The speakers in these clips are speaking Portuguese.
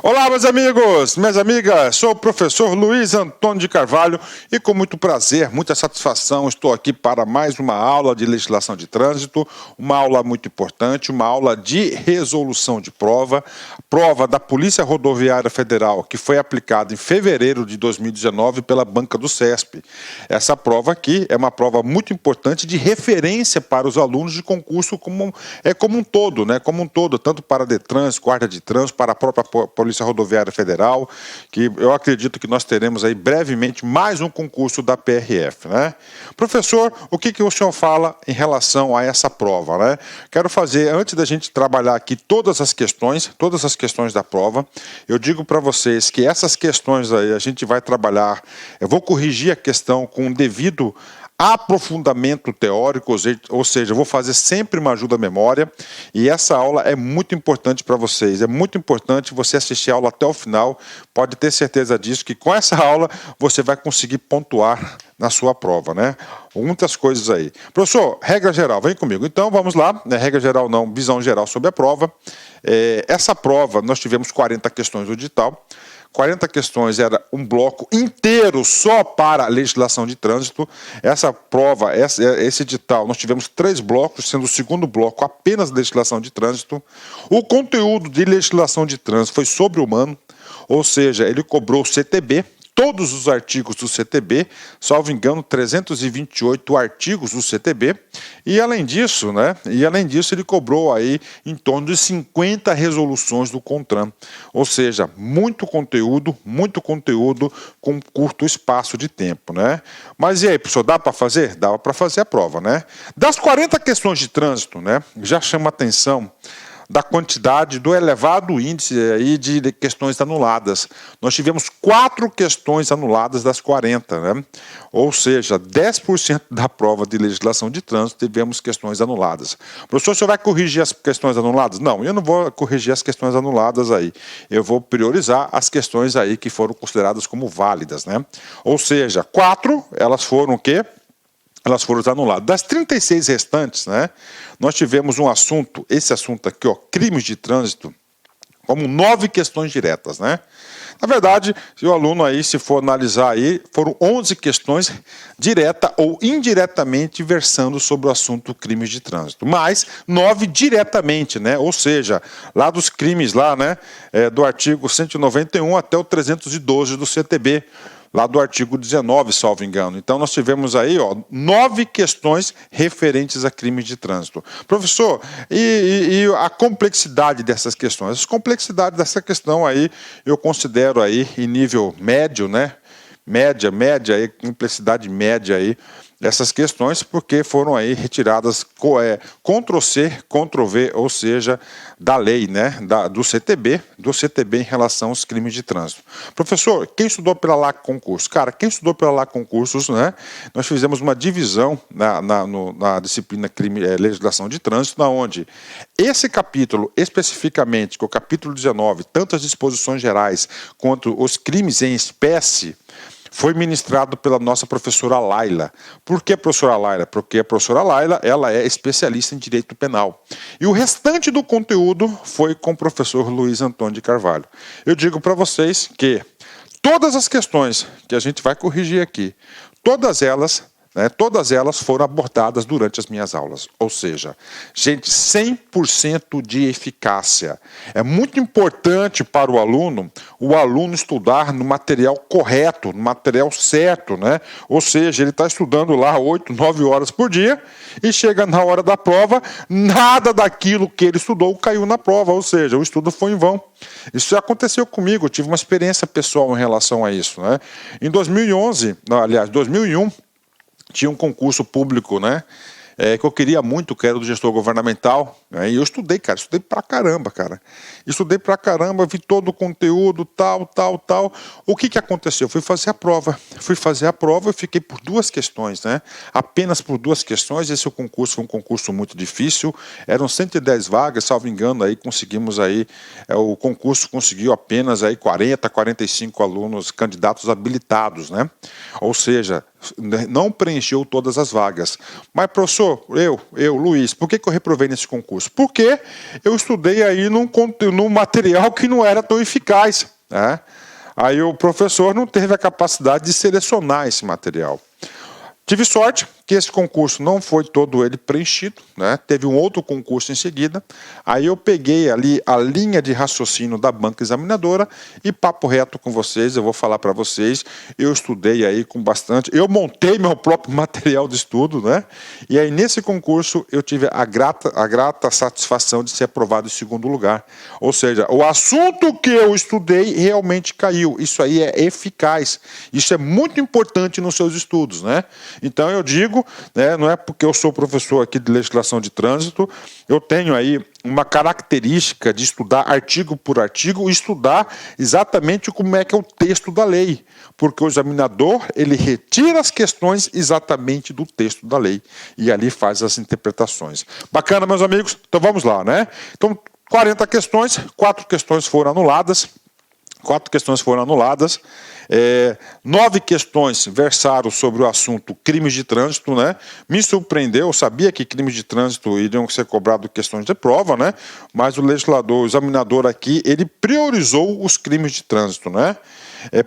Olá, meus amigos, minhas amigas, sou o professor Luiz Antônio de Carvalho e com muito prazer, muita satisfação, estou aqui para mais uma aula de legislação de trânsito, uma aula muito importante, uma aula de resolução de prova da Polícia Rodoviária Federal, que foi aplicada em fevereiro de 2019 pela banca do CESP. Essa prova aqui é uma prova muito importante de referência para os alunos de concurso como um todo, né? Como um todo, tanto para Detran, Guarda de Trânsito, para a própria Polícia Rodoviária Federal, que eu acredito que nós teremos aí brevemente mais um concurso da PRF, né? Professor, o que o senhor fala em relação a essa prova, né? Quero fazer, antes da gente trabalhar aqui todas as questões da prova, eu digo para vocês que essas questões aí a gente vai trabalhar, eu vou corrigir a questão com devido aprofundamento teórico, ou seja, eu vou fazer sempre uma ajuda à memória e essa aula é muito importante para vocês, é muito importante você assistir a aula até o final, pode ter certeza disso, que com essa aula você vai conseguir pontuar na sua prova, né? Muitas coisas aí. Professor, regra geral, vem comigo. Então, vamos lá, né? Regra geral não, visão geral sobre a prova. Essa prova, nós tivemos 40 questões no edital. 40 questões era um bloco inteiro só para a legislação de trânsito. Essa prova, esse edital, nós tivemos 3 blocos, sendo o segundo bloco apenas legislação de trânsito. O conteúdo de legislação de trânsito foi sobre-humano, ou seja, ele cobrou CTB, todos os artigos do CTB, salvo engano, 328 artigos do CTB, e além disso, né, ele cobrou aí em torno de 50 resoluções do CONTRAN, ou seja, muito conteúdo com curto espaço de tempo, né? Mas e aí, professor, dá para fazer? Dá para fazer a prova, né? Das 40 questões de trânsito, né, já chama atenção da quantidade, do elevado índice aí de questões anuladas. Nós tivemos 4 questões anuladas das 40, né? Ou seja, 10% da prova de legislação de trânsito tivemos questões anuladas. Professor, o senhor vai corrigir as questões anuladas? Não, eu não vou corrigir as questões anuladas aí. Eu vou priorizar as questões aí que foram consideradas como válidas, né? Ou seja, 4, elas foram o quê? Elas foram anuladas. Das 36 restantes, né, nós tivemos um assunto, esse assunto aqui, ó, crimes de trânsito, como 9 questões diretas, né? Na verdade, se o aluno aí, se for analisar aí, foram 11 questões direta ou indiretamente versando sobre o assunto crimes de trânsito, mas 9 diretamente, né? Ou seja, lá dos crimes lá, né, do artigo 191 até o 312 do CTB, lá do artigo 19, salvo engano. Então, nós tivemos aí, ó, 9 questões referentes a crimes de trânsito. Professor, e a complexidade dessas questões? A complexidade dessa questão aí, eu considero aí em nível médio, né? Média, aí, complexidade média aí, essas questões, porque foram aí retiradas Ctrl+C, Ctrl+V, ou seja, da lei, né, do CTB em relação aos crimes de trânsito. Professor, quem estudou pela LAC Concursos? Cara, quem estudou pela LAC Concursos, né, nós fizemos uma divisão na disciplina legislação de trânsito, na onde esse capítulo, especificamente, que é o capítulo 19, tanto as disposições gerais quanto os crimes em espécie, foi ministrado pela nossa professora Laila. Por que a professora Laila? Porque a professora Laila, ela é especialista em direito penal. E o restante do conteúdo foi com o professor Luiz Antônio de Carvalho. Eu digo para vocês que todas as questões que a gente vai corrigir aqui, todas elas foram abordadas durante as minhas aulas. Ou seja, gente, 100% de eficácia. É muito importante para o aluno estudar no material correto, no material certo, né? Ou seja, ele está estudando lá 8, 9 horas por dia e chega na hora da prova, nada daquilo que ele estudou caiu na prova, ou seja, o estudo foi em vão. Isso já aconteceu comigo, eu tive uma experiência pessoal em relação a isso, né? Em 2001, tinha um concurso público, né, que eu queria muito, que era do gestor governamental, né, e eu estudei, cara, estudei pra caramba, vi todo o conteúdo, tal. O que aconteceu? Fui fazer a prova e fiquei por 2 questões, né, apenas por 2 questões. Esse concurso foi um concurso muito difícil, eram 110 vagas, salvo engano, aí conseguimos aí, o concurso conseguiu apenas aí 40, 45 alunos, candidatos habilitados, né, ou seja, não preencheu todas as vagas. Mas, professor, Luiz, por que eu reprovei nesse concurso? Porque eu estudei aí num material que não era tão eficaz, né? Aí o professor não teve a capacidade de selecionar esse material. Tive sorte que esse concurso não foi todo ele preenchido, né? Teve um outro concurso em seguida. Aí eu peguei ali a linha de raciocínio da banca examinadora e papo reto com vocês, eu vou falar para vocês. Eu estudei aí com bastante, eu montei meu próprio material de estudo, né? E aí nesse concurso eu tive a grata satisfação de ser aprovado em segundo lugar. Ou seja, o assunto que eu estudei realmente caiu. Isso aí é eficaz. Isso é muito importante nos seus estudos, né? Então eu digo, né, não é porque eu sou professor aqui de legislação de trânsito, eu tenho aí uma característica de estudar artigo por artigo, estudar exatamente como é que é o texto da lei, porque o examinador ele retira as questões exatamente do texto da lei e ali faz as interpretações. Bacana, meus amigos? Então vamos lá, né? Então 40 questões, 4 questões foram anuladas. 9 questões versaram sobre o assunto crimes de trânsito, né? Me surpreendeu, eu sabia que crimes de trânsito iriam ser cobrados questões de prova, né? Mas o legislador, o examinador aqui, ele priorizou os crimes de trânsito, né?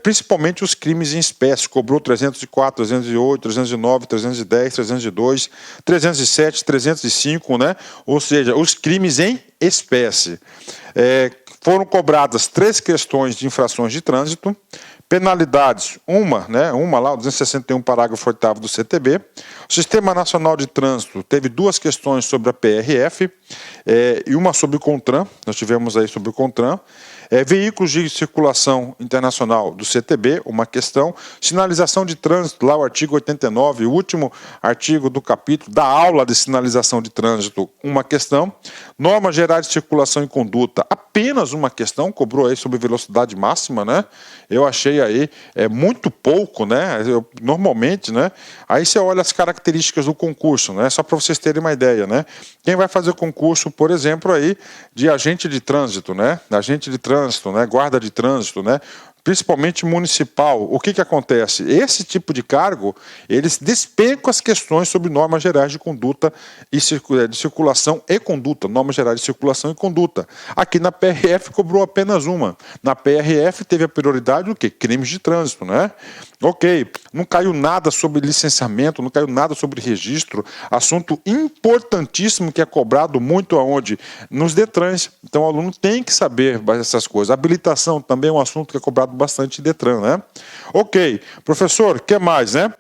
Principalmente os crimes em espécie, cobrou 304, 308, 309, 310, 302, 307, 305, né? Ou seja, os crimes em espécie. Foram cobradas 3 questões de infrações de trânsito, penalidades, uma lá, o 261, parágrafo 8º do CTB. O Sistema Nacional de Trânsito teve 2 questões sobre a PRF e uma sobre o CONTRAN, nós tivemos aí sobre o CONTRAN. Veículos de circulação internacional do CTB, uma questão. Sinalização de trânsito, lá o artigo 89, o último artigo do capítulo da aula de sinalização de trânsito, uma questão. Normas gerais de circulação e conduta, apenas uma questão, cobrou aí sobre velocidade máxima, né? Eu achei aí muito pouco, né? Normalmente, né? Aí você olha as características do concurso, né? Só para vocês terem uma ideia, né? Quem vai fazer concurso, por exemplo, aí de agente de trânsito, né? Agente de trânsito, né? Guarda de trânsito, né? Principalmente municipal, o que acontece? Esse tipo de cargo, eles despencam as questões sobre normas gerais de conduta e de circulação e conduta, normas gerais de circulação e conduta. Aqui na PRF cobrou apenas uma. Na PRF teve a prioridade o quê? Crimes de trânsito, né? Ok, não caiu nada sobre licenciamento, não caiu nada sobre registro, assunto importantíssimo que é cobrado muito aonde? Nos DETRANs. Então o aluno tem que saber essas coisas. Habilitação também é um assunto que é cobrado bastante DETRAN, né? Ok, professor, o que mais, né?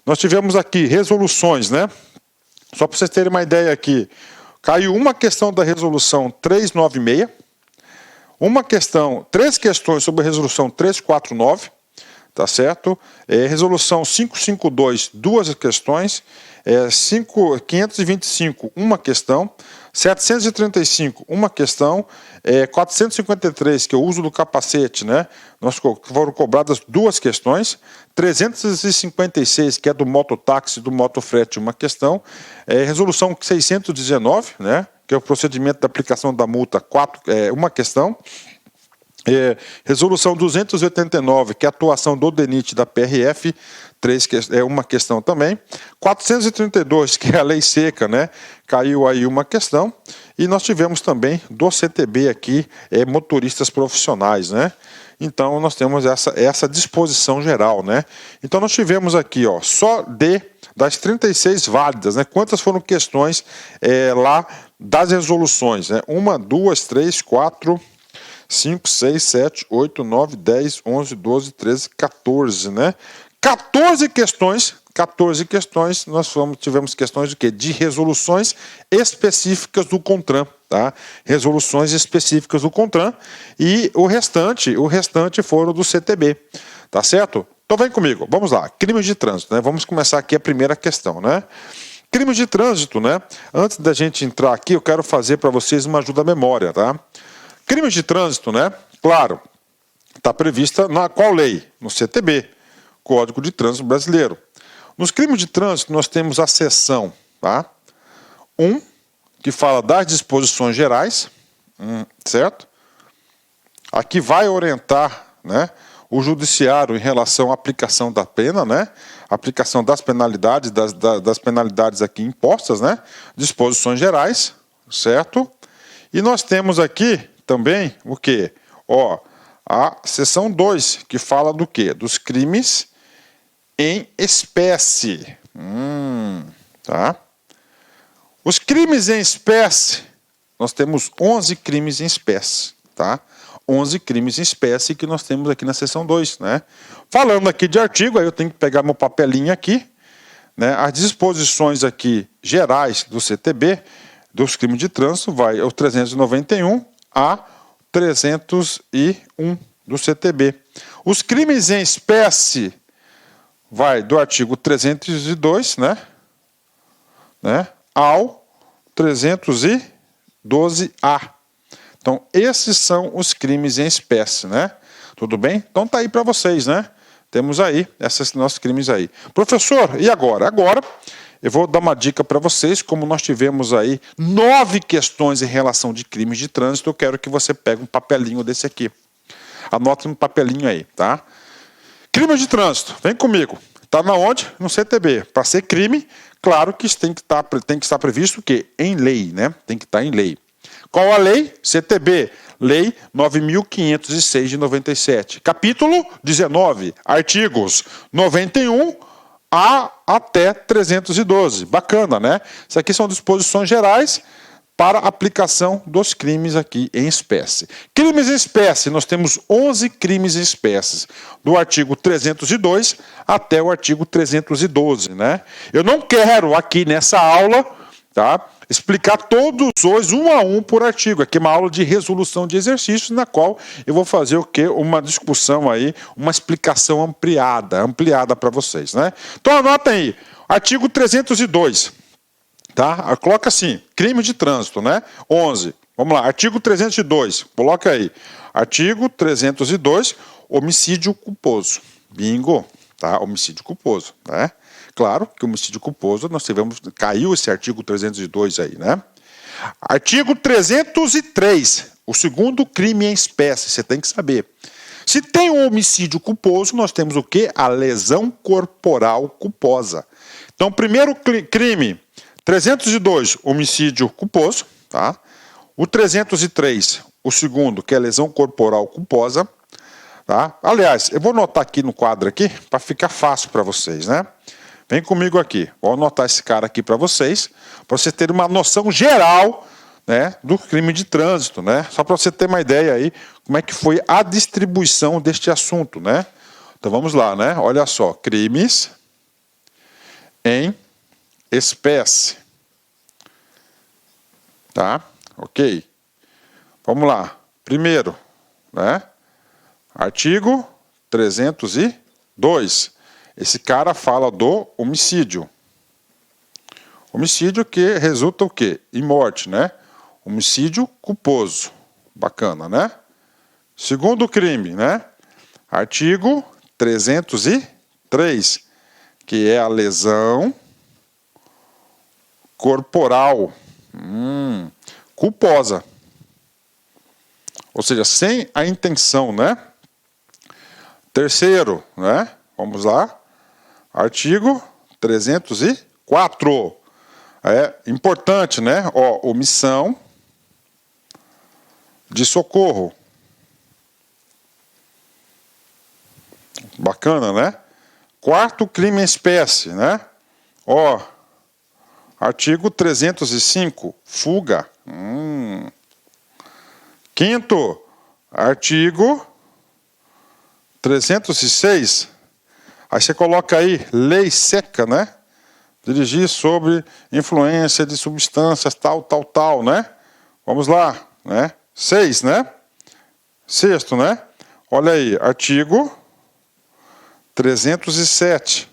Nós tivemos aqui resoluções, né? Só para vocês terem uma ideia aqui, caiu uma questão da resolução 396, uma questão, 3 questões sobre a resolução 349, tá certo? Resolução 552, 2 questões, 525, uma questão, 735, uma questão, 453, que é o uso do capacete, né? Foram cobradas 2 questões, 356, que é do mototáxi, do motofrete, uma questão, resolução 619, né? Que é o procedimento da aplicação da multa, uma questão, resolução 289, que é a atuação do DENIT da PRF, uma questão também. 432, que é a lei seca, né? Caiu aí uma questão. E nós tivemos também do CTB aqui, motoristas profissionais, né? Então nós temos essa disposição geral, né? Então nós tivemos aqui, ó, só das 36 válidas, né? Quantas foram questões lá das resoluções, né? 1, 2, 3, 4... 5, 6, 7, 8, 9, 10, 11, 12, 13, 14, né? 14 questões, nós tivemos questões de quê? De resoluções específicas do CONTRAN, tá? Resoluções específicas do CONTRAN e o restante foram do CTB, tá certo? Então vem comigo, vamos lá, crimes de trânsito, né? Vamos começar aqui a primeira questão, né? Crimes de trânsito, né? Antes da gente entrar aqui, eu quero fazer para vocês uma ajuda à memória, tá? Crimes de trânsito, né? Claro, está prevista na qual lei? No CTB, Código de Trânsito Brasileiro. Nos crimes de trânsito, nós temos a seção, tá? 1, que fala das disposições gerais, certo? Aqui vai orientar, né, o judiciário em relação à aplicação da pena, né? Aplicação das penalidades, das penalidades aqui impostas, né? Disposições gerais, certo? E nós temos aqui também o quê? Ó, a seção 2, que fala do quê? Dos crimes em espécie. Tá? Os crimes em espécie, nós temos 11 crimes em espécie, tá? 11 crimes em espécie que nós temos aqui na seção 2, né? Falando aqui de artigo, aí eu tenho que pegar meu papelinho aqui, né? As disposições aqui gerais do CTB, dos crimes de trânsito, vai ao 391 a 301 do CTB. Os crimes em espécie vai do artigo 302, né? Ao 312A. Então, esses são os crimes em espécie, né? Tudo bem? Então, tá aí para vocês, né? Temos aí esses nossos crimes aí. Professor, e agora? Agora, eu vou dar uma dica para vocês, como nós tivemos aí 9 questões em relação de crimes de trânsito, eu quero que você pegue um papelinho desse aqui. Anota um papelinho aí, tá? Crime de trânsito, vem comigo. Está na onde? No CTB. Para ser crime, claro que tem que estar previsto o quê? Em lei, né? Tem que estar em lei. Qual a lei? CTB, Lei 9.506 de 97. Capítulo 19, artigos 91 a até 312. Bacana, né? Isso aqui são disposições gerais para aplicação dos crimes aqui em espécie. Crimes em espécie, nós temos 11 crimes em espécies, do artigo 302 até o artigo 312, né? Eu não quero aqui nessa aula, tá, explicar todos os um a um por artigo. Aqui é uma aula de resolução de exercícios, na qual eu vou fazer o quê? Uma discussão aí, uma explicação ampliada para vocês, né? Então anotem aí, artigo 302. Tá? Coloca assim, crime de trânsito, né? 11. Vamos lá, artigo 302. Coloca aí. Artigo 302, homicídio culposo. Bingo, tá? Homicídio culposo, né? Claro que homicídio culposo, nós tivemos, caiu esse artigo 302 aí, né? Artigo 303, o segundo crime em espécie, você tem que saber. Se tem um homicídio culposo, nós temos o quê? A lesão corporal culposa. Então, primeiro crime, 302, homicídio culposo, tá? O 303, o segundo, que é lesão corporal culposa, tá? Aliás, eu vou anotar aqui no quadro aqui, para ficar fácil para vocês, né? Vem comigo aqui, vou anotar esse cara aqui para vocês terem uma noção geral, né, do crime de trânsito, né? Só para você ter uma ideia aí, como é que foi a distribuição deste assunto, né? Então vamos lá, né? Olha só, crimes em espécie. Tá? Ok. Vamos lá. Primeiro, né? Artigo 302. Esse cara fala do homicídio. Homicídio que resulta o quê? Em morte, né? Homicídio culposo. Bacana, né? Segundo crime, né? Artigo 303, que é a lesão corporal culposa. Ou seja, sem a intenção, né? Terceiro, né? Vamos lá. Artigo 304. É importante, né? Ó, omissão de socorro. Bacana, né? Quarto crime em espécie, né? Ó, artigo 305, fuga. Quinto, artigo 306. Aí você coloca aí, lei seca, né? Dirigir sobre influência de substâncias, tal, né? Vamos lá, né? 6, né? Sexto, né? Olha aí, artigo 307.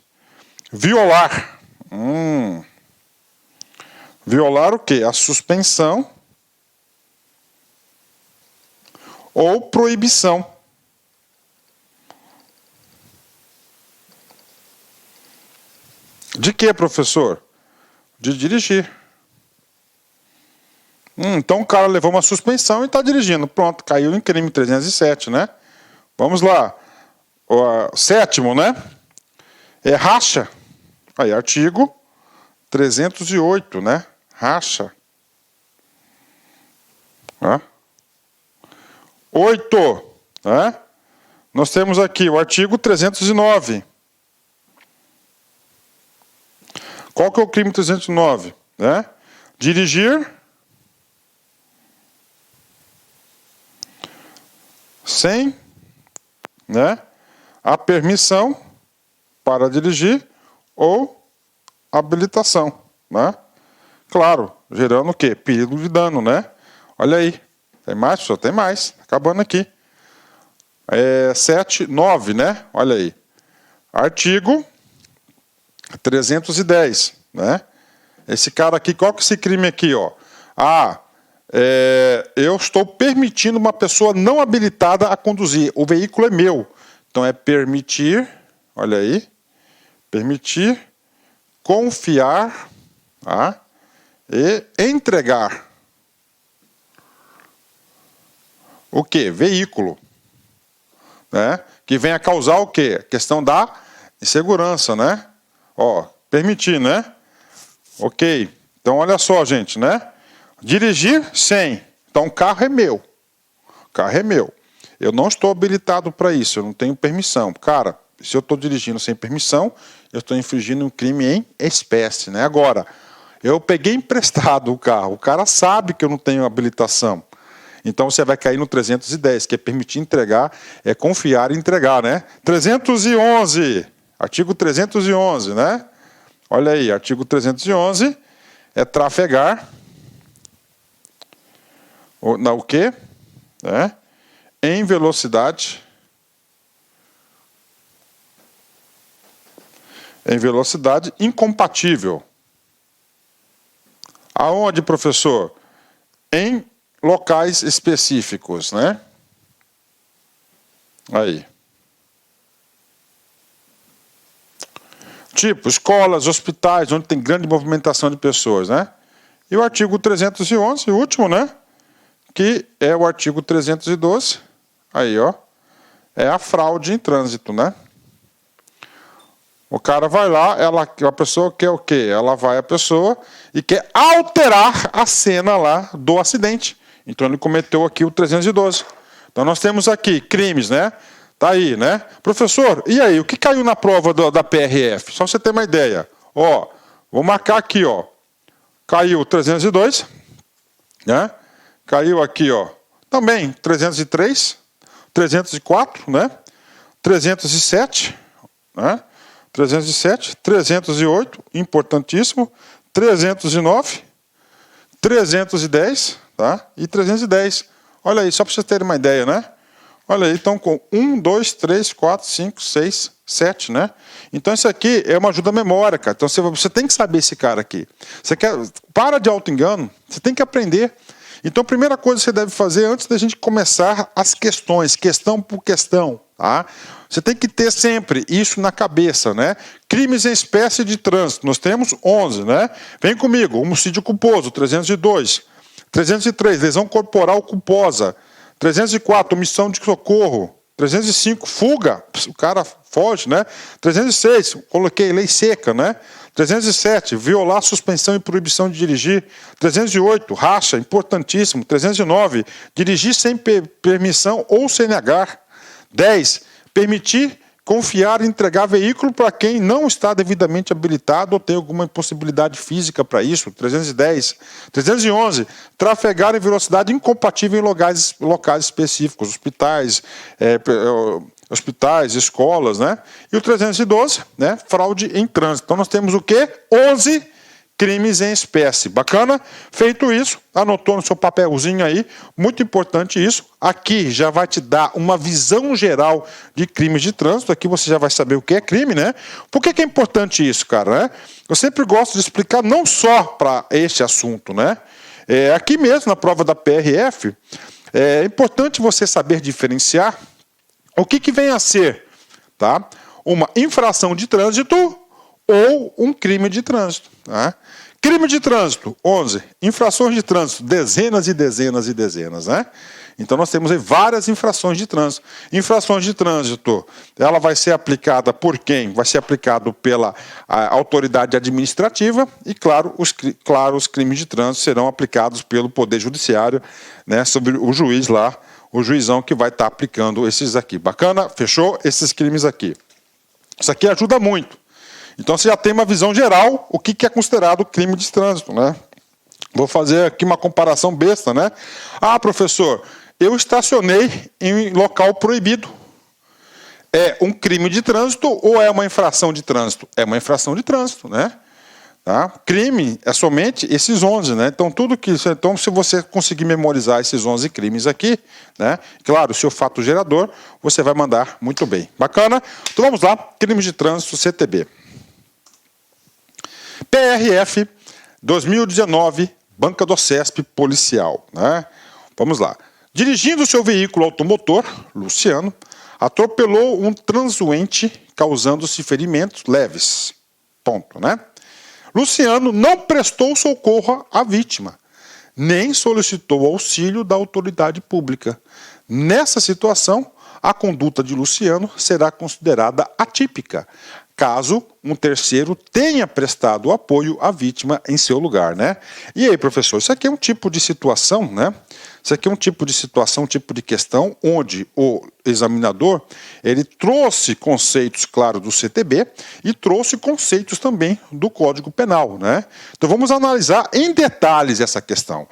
Violar. Violar o quê? A suspensão ou proibição. De que, professor? De dirigir. Então o cara levou uma suspensão e está dirigindo. Pronto, caiu em crime 307, né? Vamos lá. o sétimo, né? É racha. Aí, artigo 308, né? Racha. 8, né? Nós temos aqui o artigo 309. Qual que é o crime 309? Né? Dirigir sem, né, a permissão para dirigir ou habilitação, né? Claro, gerando o quê? Perigo de dano, né? Olha aí. Tem mais, pessoal? Tem mais. Acabando aqui. 7, 9, né? Olha aí. Artigo 310, né? Esse cara aqui, qual que é esse crime aqui, ó? Eu estou permitindo uma pessoa não habilitada a conduzir. O veículo é meu. Então é permitir, olha aí, permitir, confiar, tá? E entregar. O quê? Veículo. Né? Que vem a causar o quê? A questão da insegurança, né? Ó, permitir, né? Ok. Então, olha só, gente, né? Dirigir sem. Então, o carro é meu. O carro é meu. Eu não estou habilitado para isso, eu não tenho permissão. Cara, se eu estou dirigindo sem permissão, eu estou infringindo um crime em espécie, né? Agora, eu peguei emprestado o carro, o cara sabe que eu não tenho habilitação. Então você vai cair no 310, que é permitir entregar, é confiar e entregar, né? 311, artigo 311, né? Olha aí, artigo 311 é trafegar, o quê? Né? Em velocidade incompatível. Aonde, professor? Em locais específicos, né? Aí. Tipo, escolas, hospitais, onde tem grande movimentação de pessoas, né? E o artigo 311, o último, né? Que é o artigo 312, aí, ó, é a fraude em trânsito, né? O cara vai lá, a pessoa quer o quê? Ela vai a pessoa e quer alterar a cena lá do acidente. Então ele cometeu aqui o 312. Então nós temos aqui crimes, né? Tá aí, né? Professor, e aí, o que caiu na prova da PRF? Só você ter uma ideia. Ó, vou marcar aqui, ó. Caiu 302, né? Caiu aqui, ó. Também 303, 304, né? 307, né? 307, 308, importantíssimo. 309, 310, tá? E 310. Olha aí, só para vocês terem uma ideia, né? Olha aí, então com 1, 2, 3, 4, 5, 6, 7, né? Então isso aqui é uma ajuda à memória, cara. Então você tem que saber esse cara aqui. Para de auto-engano, você tem que aprender. Então a primeira coisa que você deve fazer antes da gente começar as questões, questão por questão, tá? Você tem que ter sempre isso na cabeça, né? Crimes em espécie de trânsito, nós temos 11, né? Vem comigo, homicídio culposo, 302. 303, lesão corporal culposa. 304, omissão de socorro. 305, fuga, o cara foge, né? 306, coloquei lei seca, né? 307, violar suspensão e proibição de dirigir. 308, racha, importantíssimo. 309, dirigir sem permissão ou CNH. 10, permitir, confiar e entregar veículo para quem não está devidamente habilitado ou tem alguma impossibilidade física para isso. 310. 311, trafegar em velocidade incompatível em locais específicos, hospitais, escolas, né? E o 312, né? Fraude em trânsito. Então nós temos o quê? 11 crimes em espécie. Bacana? Feito isso, anotou no seu papelzinho aí, muito importante isso. Aqui já vai te dar uma visão geral de crimes de trânsito. Aqui você já vai saber o que é crime, né? Por que é importante isso, cara? Né? Eu sempre gosto de explicar não só para este assunto, né? Aqui mesmo, na prova da PRF, é importante você saber diferenciar o que vem a ser, tá? Uma infração de trânsito ou um crime de trânsito. Tá? Crime de trânsito, 11. Infrações de trânsito, dezenas e dezenas e dezenas. Né? Então nós temos aí várias infrações de trânsito. Infrações de trânsito, ela vai ser aplicada por quem? Vai ser aplicado pela autoridade administrativa e, claro, os crimes de trânsito serão aplicados pelo Poder Judiciário, né, sobre o juiz lá, o juizão que vai estar aplicando esses aqui. Bacana? Fechou? Esses crimes aqui. Isso aqui ajuda muito. Então você já tem uma visão geral o que é considerado crime de trânsito, né? Vou fazer aqui uma comparação besta, né? Ah, professor, eu estacionei em local proibido. É um crime de trânsito ou é uma infração de trânsito? É uma infração de trânsito, né? Tá? Crime é somente esses 11, né? Então, então, se você conseguir memorizar esses 11 crimes aqui, né? Claro, o seu fato gerador, você vai mandar muito bem. Bacana? Então, vamos lá. Crimes de trânsito, CTB. PRF 2019, Banca do CESP policial, né? Vamos lá. Dirigindo seu veículo automotor, Luciano atropelou um transuente, causando-se ferimentos leves. Ponto, né? Luciano não prestou socorro à vítima, nem solicitou auxílio da autoridade pública. Nessa situação, a conduta de Luciano será considerada atípica, caso um terceiro tenha prestado apoio à vítima em seu lugar, né? E aí, professor, isso aqui é um tipo de situação, né? Isso aqui é um tipo de situação, um tipo de questão onde o examinador, ele trouxe conceitos, claro, do CTB e trouxe conceitos também do Código Penal, né? Então vamos analisar em detalhes essa questão.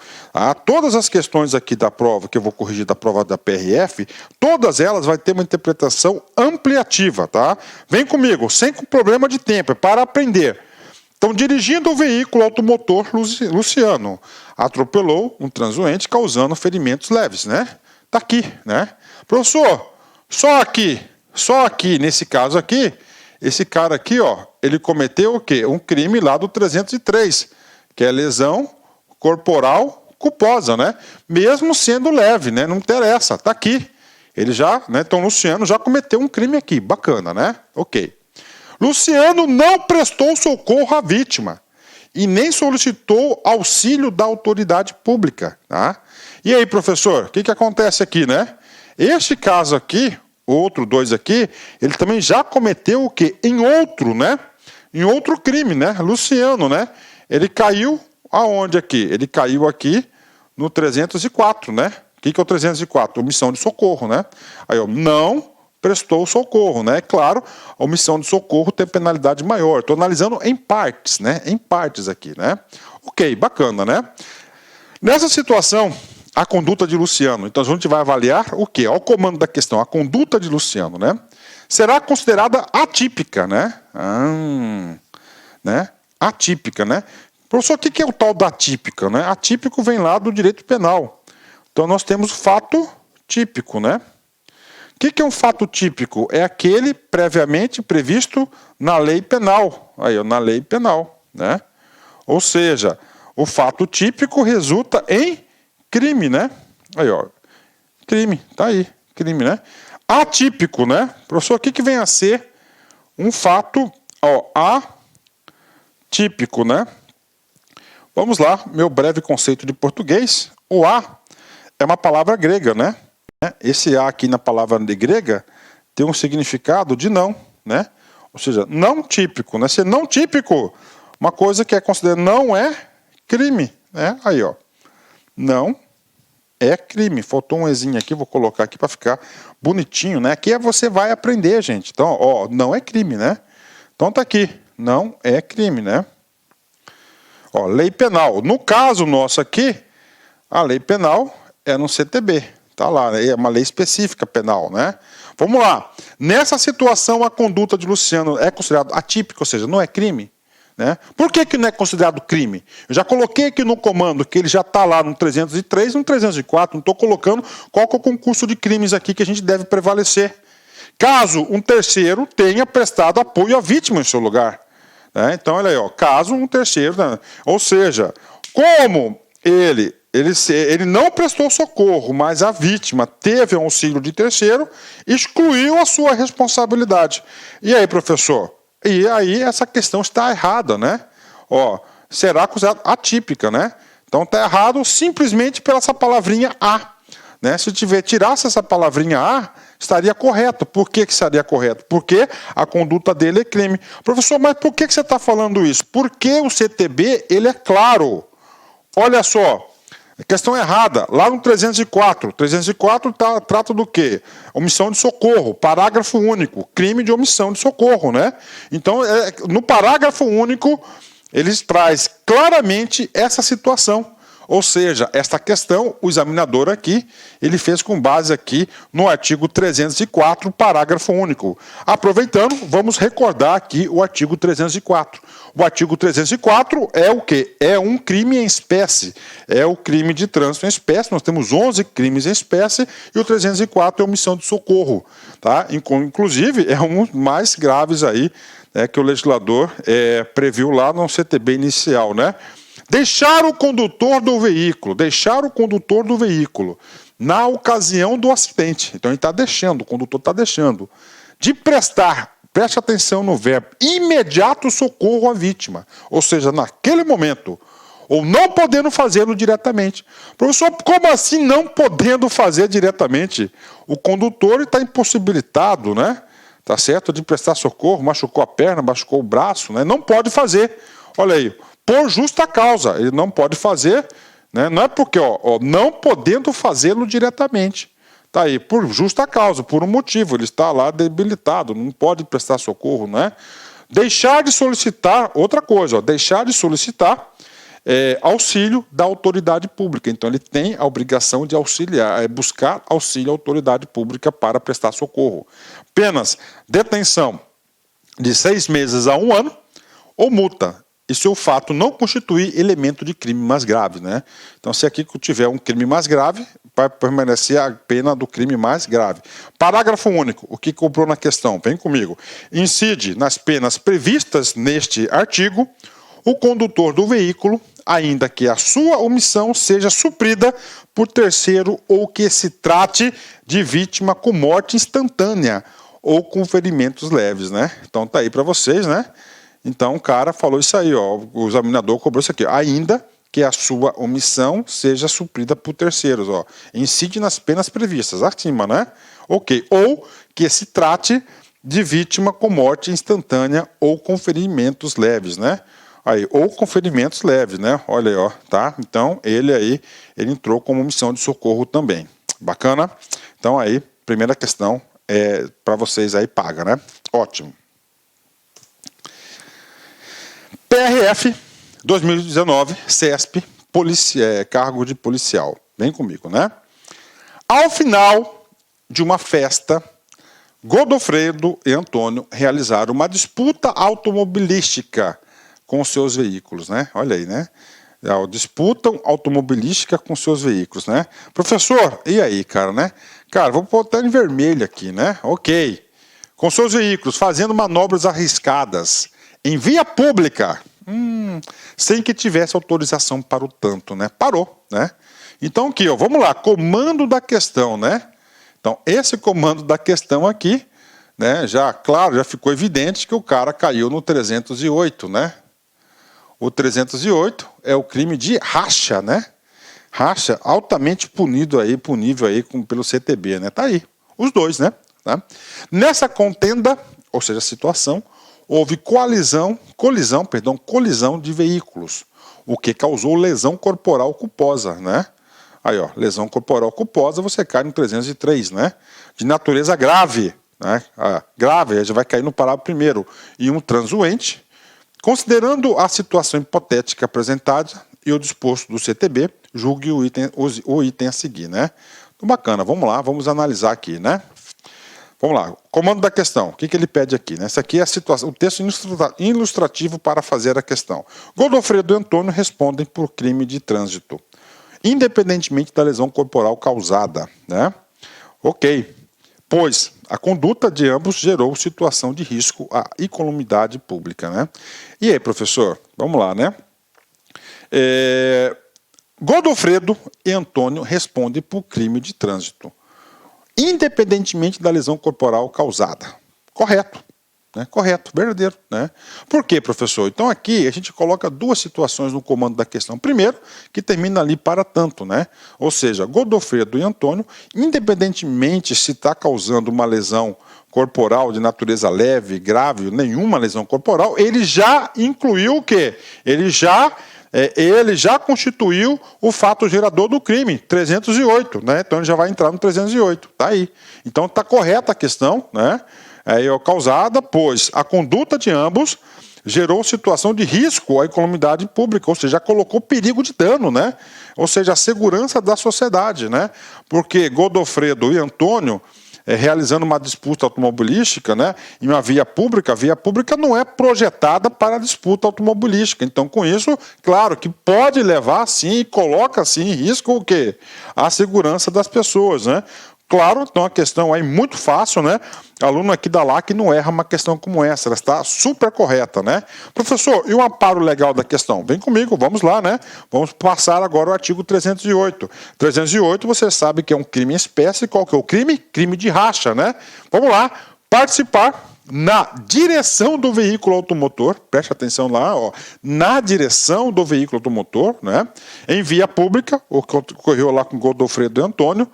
Todas as questões aqui da prova, que eu vou corrigir da prova da PRF, todas elas vão ter uma interpretação ampliativa, tá? Vem comigo, sem problema de tempo, é para aprender. Então, dirigindo o veículo automotor, Luciano atropelou um transuente, causando ferimentos leves, né? Tá aqui, né? Professor, só aqui, nesse caso aqui, esse cara aqui, ó, ele cometeu o quê? Um crime lá do 303, que é lesão corporal culposa, né? Mesmo sendo leve, né? Não interessa, tá aqui. Ele já, né? Então, Luciano já cometeu um crime aqui, bacana, né? Ok. Luciano não prestou socorro à vítima e nem solicitou auxílio da autoridade pública. Tá? E aí, professor, o que acontece aqui, né? Este caso aqui, outro 2 aqui, ele também já cometeu o quê? Em outro, né? Em outro crime, né? Luciano, né? Ele caiu aonde aqui? Ele caiu aqui no 304, né? O que é o 304? Omissão de socorro, né? Aí, ó, não prestou socorro, né? Claro, a omissão de socorro tem penalidade maior. Estou analisando em partes, né? Em partes aqui, né? Ok, bacana, né? Nessa situação, a conduta de Luciano. Então, a gente vai avaliar o quê? Olha o comando da questão. A conduta de Luciano, né? Será considerada atípica, né? Né? Atípica, né? Professor, o que é o tal da atípica, né? Atípico vem lá do direito penal. Então, nós temos o fato típico, né? O que é um fato típico? É aquele previamente previsto na lei penal. Aí, ó, na lei penal, né? Ou seja, o fato típico resulta em crime, né? Aí, ó, crime, tá aí, crime, né? Atípico, né? Professor, o que vem a ser um fato, ó, atípico, né? Vamos lá, meu breve conceito de português. O a é uma palavra grega, né? Esse a aqui na palavra grega tem um significado de não, né? Ou seja, não típico, né? Ser não típico, uma coisa que é considerada não é crime, né? Aí, ó, não é crime. Faltou um ezinho aqui, vou colocar aqui para ficar bonitinho, né? Aqui você vai aprender, gente. Então, ó, não é crime, né? Então tá aqui, não é crime, né? Ó, lei penal. No caso nosso aqui, a lei penal é no CTB. Tá lá, né? É uma lei específica penal, né? Vamos lá. Nessa situação, a conduta de Luciano é considerada atípica, ou seja, não é crime, né? Por que não é considerado crime? Eu já coloquei aqui no comando que ele já está lá no 303 e no 304, não estou colocando qual que é o concurso de crimes aqui que a gente deve prevalecer. Caso um terceiro tenha prestado apoio à vítima em seu lugar, né? Então, olha aí, ó, caso um terceiro, né? Ou seja, como ele não prestou socorro, mas a vítima teve um auxílio de terceiro, excluiu a sua responsabilidade. E aí, professor? E aí essa questão está errada, né? Ó, será considerada atípica, né? Então está errado simplesmente pela essa palavrinha a. né? Se tirasse essa palavrinha A, estaria correto. Por que estaria correto? Porque a conduta dele é crime. Professor, mas por que você está falando isso? Porque o CTB, ele é claro. Olha só, questão errada. Lá no 304 trata do quê? Omissão de socorro, parágrafo único, crime de omissão de socorro, né? Então, no parágrafo único, eles traz claramente essa situação. Ou seja, esta questão, o examinador aqui, ele fez com base aqui no artigo 304, parágrafo único. Aproveitando, vamos recordar aqui o artigo 304. O artigo 304 é o quê? É um crime em espécie. É o crime de trânsito em espécie. Nós temos 11 crimes em espécie e o 304 é omissão de socorro. Tá? Inclusive, é um dos mais graves aí, que o legislador previu lá no CTB inicial, né? Deixar o condutor do veículo na ocasião do acidente. Então ele está deixando, o condutor está deixando de prestar, preste atenção no verbo, imediato socorro à vítima. Ou seja, naquele momento, ou não podendo fazê-lo diretamente. Professor, como assim não podendo fazer diretamente? O condutor está impossibilitado, né? Tá certo? De prestar socorro, machucou a perna, machucou o braço, né? Não pode fazer. Olha aí. Por justa causa, ele não pode fazer, né? Não é porque, não podendo fazê-lo diretamente. Está aí, por justa causa, por um motivo, ele está lá debilitado, não pode prestar socorro, né? Deixar de solicitar, outra coisa, deixar de solicitar auxílio da autoridade pública. Então ele tem a obrigação de auxiliar, buscar auxílio à autoridade pública para prestar socorro. Penas, detenção de 6 meses a 1 ano ou multa. E se o fato não constituir elemento de crime mais grave, né? Então, se aqui tiver um crime mais grave, vai permanecer a pena do crime mais grave. Parágrafo único, o que cobrou na questão? Vem comigo. Incide nas penas previstas neste artigo o condutor do veículo, ainda que a sua omissão seja suprida por terceiro ou que se trate de vítima com morte instantânea ou com ferimentos leves, né? Então, tá aí para vocês, né? Então, o cara falou isso aí, o examinador cobrou isso aqui, ainda que a sua omissão seja suprida por terceiros, incide nas penas previstas, acima, né? Ok, ou que se trate de vítima com morte instantânea ou com ferimentos leves, né? Aí, ou com ferimentos leves, né? Olha aí, tá? Então, ele entrou como omissão de socorro também. Bacana? Então, aí, primeira questão para vocês aí, paga, né? Ótimo. PRF 2019, CESP, cargo de policial. Vem comigo, né? Ao final de uma festa, Godofredo e Antônio realizaram uma disputa automobilística com seus veículos, né? Olha aí, né? Disputam automobilística com seus veículos, né? Professor, e aí, cara, né? Cara, vou botar em vermelho aqui, né? Ok. Com seus veículos, fazendo manobras arriscadas em via pública, sem que tivesse autorização para o tanto, né? Parou, né? Então aqui, vamos lá, comando da questão, né? Então esse comando da questão aqui, né? Já ficou evidente que o cara caiu no 308, né? O 308 é o crime de racha, né? Racha altamente punível aí pelo CTB, né? Tá aí, os dois, né? Tá? Nessa contenda, ou seja, situação, houve colisão de veículos, o que causou lesão corporal culposa, né? Aí, lesão corporal culposa, você cai no 303, né? De natureza grave, né? Grave, já vai cair no parágrafo primeiro. E um transuente, considerando a situação hipotética apresentada e o disposto do CTB, julgue o item a seguir, né? Então, bacana, vamos lá, vamos analisar aqui, né? Vamos lá, comando da questão, o que ele pede aqui? Né? Essa aqui é a situação, o texto ilustrativo para fazer a questão. Godofredo e Antônio respondem por crime de trânsito, independentemente da lesão corporal causada, né? Ok, pois a conduta de ambos gerou situação de risco à incolumidade pública, né? E aí, professor, vamos lá, né? Godofredo e Antônio respondem por crime de trânsito, independentemente da lesão corporal causada. Correto. né? Correto, verdadeiro, né? Por quê, professor? Então aqui a gente coloca duas situações no comando da questão. Primeiro, que termina ali para tanto, né? Ou seja, Godofredo e Antônio, independentemente se está causando uma lesão corporal de natureza leve, grave, nenhuma lesão corporal, ele já incluiu o quê? Ele já constituiu o fato gerador do crime, 308, né? Então ele já vai entrar no 308, tá aí. Então está correta a questão, né? Causada, pois a conduta de ambos gerou situação de risco à economidade pública, ou seja, já colocou perigo de dano, né? Ou seja, a segurança da sociedade, né? Porque Godofredo e Antônio, realizando uma disputa automobilística, né, em uma via pública, a via pública não é projetada para disputa automobilística. Então, com isso, claro que pode levar, sim, e coloca, sim, em risco o quê? A segurança das pessoas, né? Claro, então a questão aí muito fácil, né? Aluno aqui da LAC não erra uma questão como essa, ela está super correta, né? Professor, e o amparo legal da questão? Vem comigo, vamos lá, né? Vamos passar agora o artigo 308. 308, você sabe que é um crime em espécie, qual que é o crime? Crime de racha, né? Vamos lá, participar na direção do veículo automotor, preste atenção lá, ó, na direção do veículo automotor, né? Em via pública, o que ocorreu lá com Godofredo e Antônio,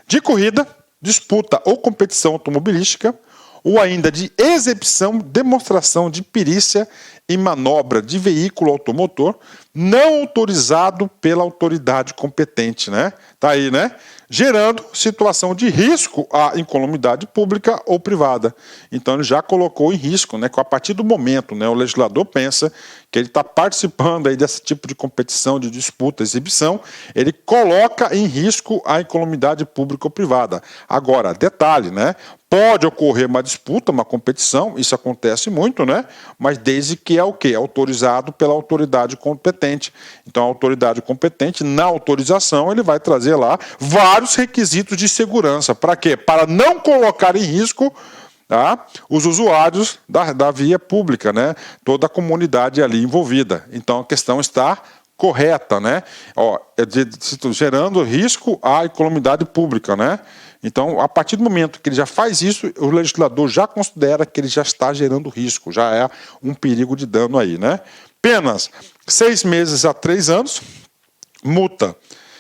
de corrida, disputa ou competição automobilística, ou ainda de exibição, demonstração de perícia em manobra de veículo automotor, não autorizado pela autoridade competente, né? Tá aí, né? Gerando situação de risco à incolumidade pública ou privada. Então ele já colocou em risco, né? Que a partir do momento, né, o legislador pensa que ele está participando aí desse tipo de competição, de disputa, exibição, ele coloca em risco a incolumidade pública ou privada. Agora, detalhe, né? Pode ocorrer uma disputa, uma competição, isso acontece muito, né? Mas desde que é o quê? Autorizado pela autoridade competente. Então, a autoridade competente, na autorização, ele vai trazer lá vários requisitos de segurança. Para quê? Para não colocar em risco, tá, os usuários da via pública, né? Toda a comunidade ali envolvida. Então, a questão está correta, né? Ó, gerando risco à economidade pública, né? Então, a partir do momento que ele já faz isso, o legislador já considera que ele já está gerando risco, já é um perigo de dano aí, né? Penas 6 meses a 3 anos, multa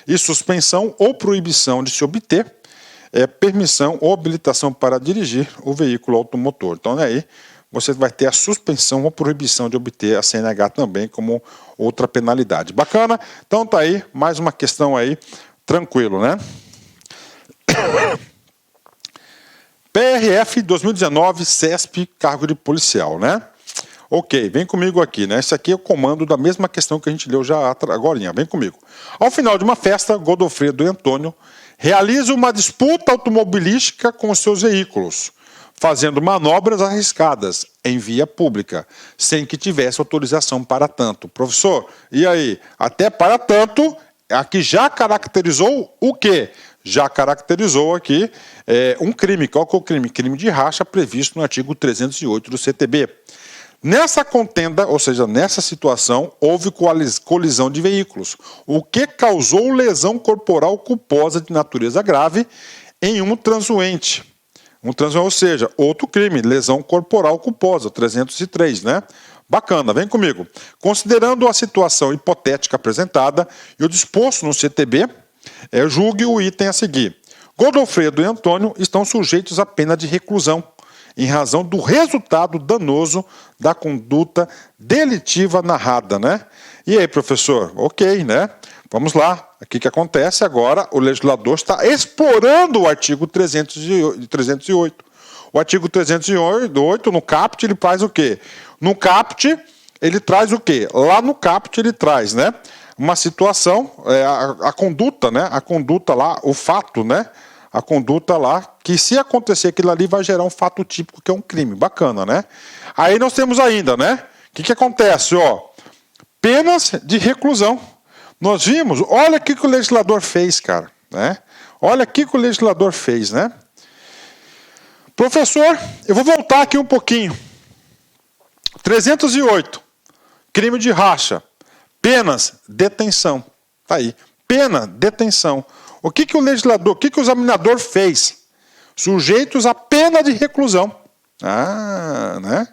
e suspensão ou proibição de se obter permissão ou habilitação para dirigir o veículo automotor. Então, aí você vai ter a suspensão ou proibição de obter a CNH também como outra penalidade. Bacana? Então, tá aí mais uma questão aí, tranquilo, né? PRF 2019, CESP, cargo de policial, né? Ok, vem comigo aqui, né? Esse aqui é o comando da mesma questão que a gente leu já agorinha. Vem comigo. Ao final de uma festa, Godofredo e Antônio realizam uma disputa automobilística com os seus veículos, fazendo manobras arriscadas em via pública, sem que tivesse autorização para tanto. Professor, e aí? Até para tanto, aqui já caracterizou o quê? Já caracterizou aqui um crime. Qual que é o crime? Crime de racha previsto no artigo 308 do CTB. Nessa contenda, ou seja, nessa situação, houve colisão de veículos, o que causou lesão corporal culposa de natureza grave em um transuente. Ou seja, outro crime, lesão corporal culposa, 303, né? Bacana, vem comigo. Considerando a situação hipotética apresentada e o disposto no CTB, julgue o item a seguir. Godofredo e Antônio estão sujeitos à pena de reclusão, em razão do resultado danoso da conduta delitiva narrada, né? E aí, professor? Ok, né? Vamos lá. Aqui que acontece agora, o legislador está explorando o artigo 308. O artigo 308, no caput, ele faz o quê? No caput, ele traz o quê? Lá no caput ele traz, né? Uma situação, a conduta, né? A conduta lá, o fato, né? A conduta lá, que se acontecer aquilo ali vai gerar um fato típico que é um crime. Bacana, né? Aí nós temos ainda, né? O que acontece? Ó, penas de reclusão. Nós vimos, olha o que o legislador fez, cara. Né? Olha o que o legislador fez, né? Professor, eu vou voltar aqui um pouquinho. 308, crime de racha. Penas, detenção. Tá aí. Pena, detenção. O que o legislador, o que o examinador fez? Sujeitos à pena de reclusão. Né?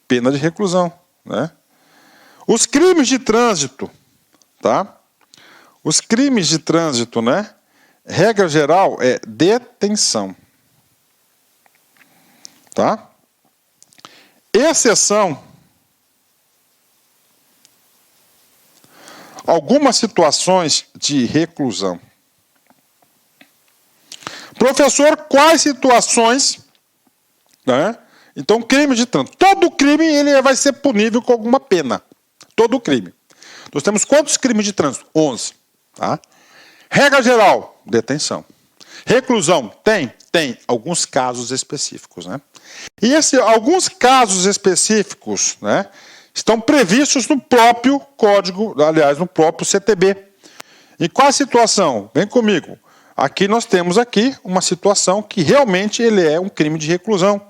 Pena de reclusão, né? Os crimes de trânsito, tá? Os crimes de trânsito, né? Regra geral é detenção, tá? Exceção, algumas situações de reclusão. Professor, quais situações, né? Então, crime de trânsito. Todo crime ele vai ser punível com alguma pena. Todo crime. Nós temos quantos crimes de trânsito? 11. Tá? Regra geral, detenção. Reclusão, tem? Tem. Alguns casos específicos. Né? E alguns casos específicos, né, estão previstos no próprio código, aliás, no próprio CTB. E qual a situação? Vem comigo. Aqui nós temos uma situação que realmente ele é um crime de reclusão,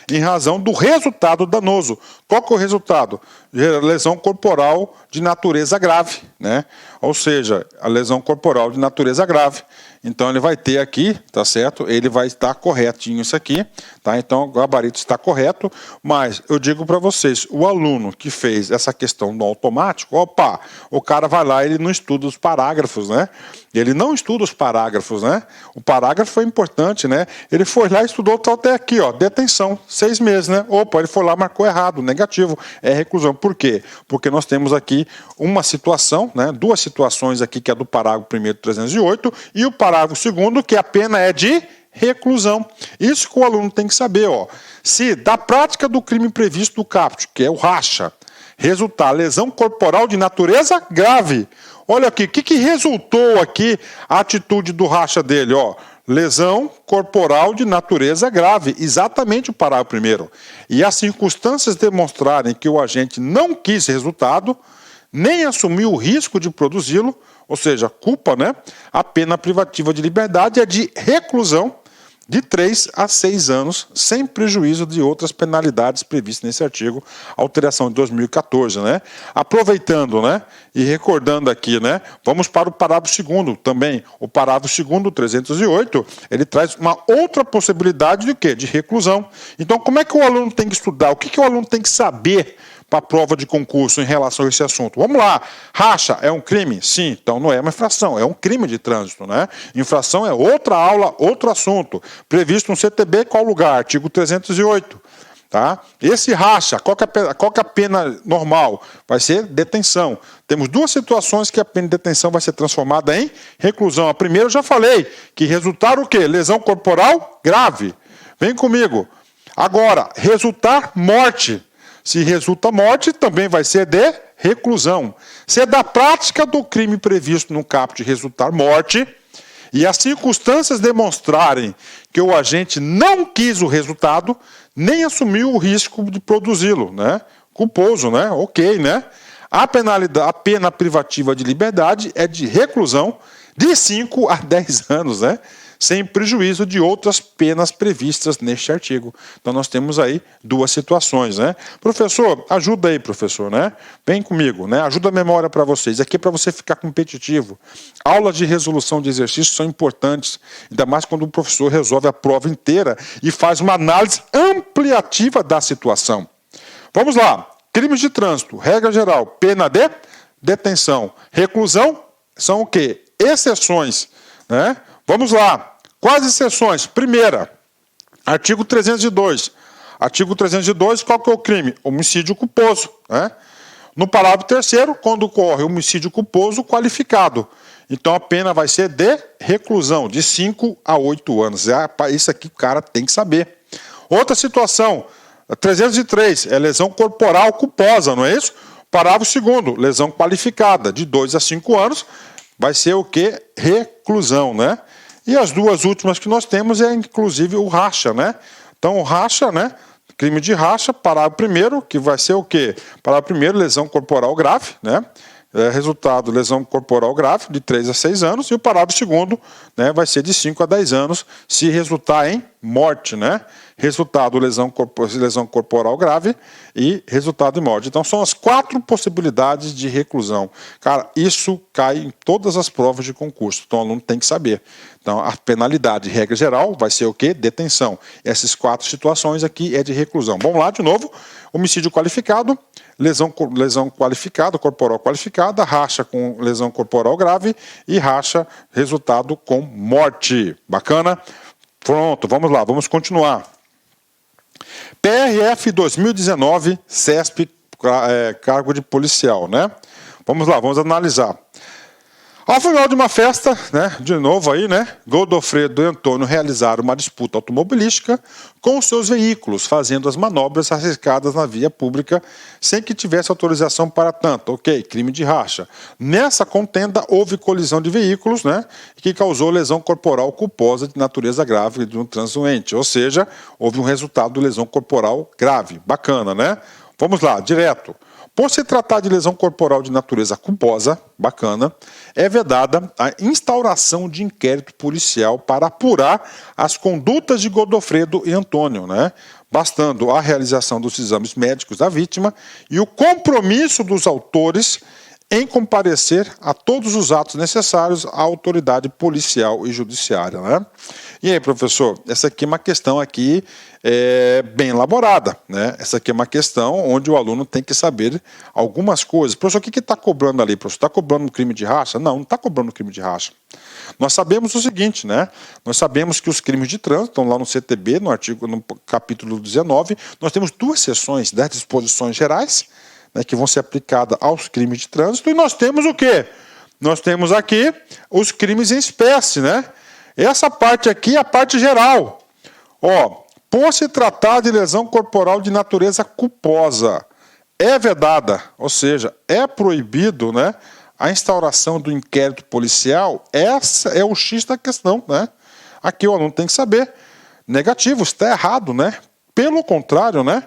em razão do resultado danoso. Qual que é o resultado? Lesão corporal de natureza grave, né? Ou seja, a lesão corporal de natureza grave. Então ele vai ter aqui, tá certo? Ele vai estar corretinho isso aqui, tá? Então o gabarito está correto, mas eu digo para vocês, o aluno que fez essa questão do automático, opa, o cara vai lá, ele não estuda os parágrafos, né? Ele não estuda os parágrafos, né? O parágrafo é importante, né? Ele foi lá e estudou até aqui, ó, detenção, 6 meses, né? Opa, ele foi lá, marcou errado, negativo, é reclusão. Por quê? Porque nós temos aqui uma situação, né? Duas situações aqui, que é do parágrafo 1º 308 e o parágrafo 2º, que a pena é de reclusão. Isso que o aluno tem que saber, ó. Se da prática do crime previsto do caput, que é o racha, resultar lesão corporal de natureza grave. Olha aqui, o que resultou aqui a atitude do racha dele, ó? Lesão corporal de natureza grave, exatamente o parágrafo 1º. E as circunstâncias demonstrarem que o agente não quis resultado, nem assumiu o risco de produzi-lo, ou seja, culpa, né? A pena privativa de liberdade é de reclusão de 3 a 6 anos, sem prejuízo de outras penalidades previstas nesse artigo, alteração de 2014, né? Aproveitando, né, e recordando aqui, né, vamos para o parágrafo 2º também. O parágrafo 2º, 308, ele traz uma outra possibilidade de quê? De reclusão. Então, como é que o aluno tem que estudar? O que o aluno tem que saber para a prova de concurso em relação a esse assunto? Vamos lá. Racha é um crime? Sim, então não é uma infração, é um crime de trânsito, né? Infração é outra aula, outro assunto. Previsto no CTB, qual lugar? Artigo 308. Tá? Esse racha, qual que é a pena normal? Vai ser detenção. Temos duas situações que a pena de detenção vai ser transformada em reclusão. A primeira eu já falei, que resultar o quê? Lesão corporal grave. Vem comigo. Agora, resultar morte. Se resulta morte, também vai ser de reclusão. Se é da prática do crime previsto no caput resultar morte, e as circunstâncias demonstrarem que o agente não quis o resultado, nem assumiu o risco de produzi-lo, né? Culposo, né? Ok, né? A pena privativa de liberdade é de reclusão de 5 a 10 anos, né? Sem prejuízo de outras penas previstas neste artigo. Então nós temos aí duas situações, né? Professor, ajuda aí, professor, né? Vem comigo, né? Ajuda a memória para vocês. Aqui é para você ficar competitivo. Aulas de resolução de exercícios são importantes, ainda mais quando o professor resolve a prova inteira e faz uma análise ampliativa da situação. Vamos lá. Crimes de trânsito, regra geral, pena de detenção. Reclusão são o quê? Exceções, né? Vamos lá. Quais exceções? Primeira, artigo 302. Artigo 302, qual que é o crime? Homicídio culposo, né? No parágrafo 3º, quando ocorre homicídio culposo qualificado. Então a pena vai ser de reclusão, de 5 a 8 anos. Isso aqui o cara tem que saber. Outra situação, 303, é lesão corporal culposa, não é isso? Parágrafo 2º, lesão qualificada, de 2 a 5 anos, vai ser o quê? Reclusão, né? E as duas últimas que nós temos é, inclusive, o racha, né? Então, o racha, né? Crime de racha, parágrafo 1º, que vai ser o quê? Parágrafo 1º, lesão corporal grave, né? resultado, lesão corporal grave, de 3 a 6 anos, e o parágrafo segundo, né, vai ser de 5 a 10 anos, se resultar em morte, né? Resultado, lesão corporal grave e resultado em morte. Então, são as 4 possibilidades de reclusão. Cara, isso cai em todas as provas de concurso, então o aluno tem que saber. Então, a penalidade, regra geral, vai ser o quê? Detenção. Essas 4 situações aqui é de reclusão. Vamos lá de novo. Homicídio qualificado, lesão qualificada, corporal qualificada, racha com lesão corporal grave e racha resultado com morte. Bacana? Pronto, vamos lá, vamos continuar. PRF 2019, CESP, cargo de policial, né? Vamos lá, vamos analisar. Ao final de uma festa, né, de novo aí, né, Godofredo e Antônio realizaram uma disputa automobilística com os seus veículos, fazendo as manobras arriscadas na via pública sem que tivesse autorização para tanto. Ok, crime de racha. Nessa contenda houve colisão de veículos, né, que causou lesão corporal culposa de natureza grave de um transuente, ou seja, houve um resultado de lesão corporal grave. Bacana, né? Vamos lá, direto. Por se tratar de lesão corporal de natureza culposa, bacana, é vedada a instauração de inquérito policial para apurar as condutas de Godofredo e Antônio, né? Bastando a realização dos exames médicos da vítima e o compromisso dos autores em comparecer a todos os atos necessários à autoridade policial e judiciária, né? E aí, professor, essa aqui é uma questão aqui bem elaborada, né? Essa aqui é uma questão onde o aluno tem que saber algumas coisas. Professor, o que está cobrando ali? Professor, está cobrando um crime de racha? Não, não está cobrando um crime de racha. Nós sabemos o seguinte, né? Nós sabemos que os crimes de trânsito estão lá no CTB, no capítulo 19, nós temos 2 seções das disposições gerais, né, que vão ser aplicadas aos crimes de trânsito, e nós temos o quê? Nós temos aqui os crimes em espécie, né? Essa parte aqui é a parte geral. Ó, por se tratar de lesão corporal de natureza culposa, é vedada, ou seja, é proibido, né, a instauração do inquérito policial. Essa é o X da questão, né? Aqui o aluno tem que saber. Negativo, está errado, né? Pelo contrário, né?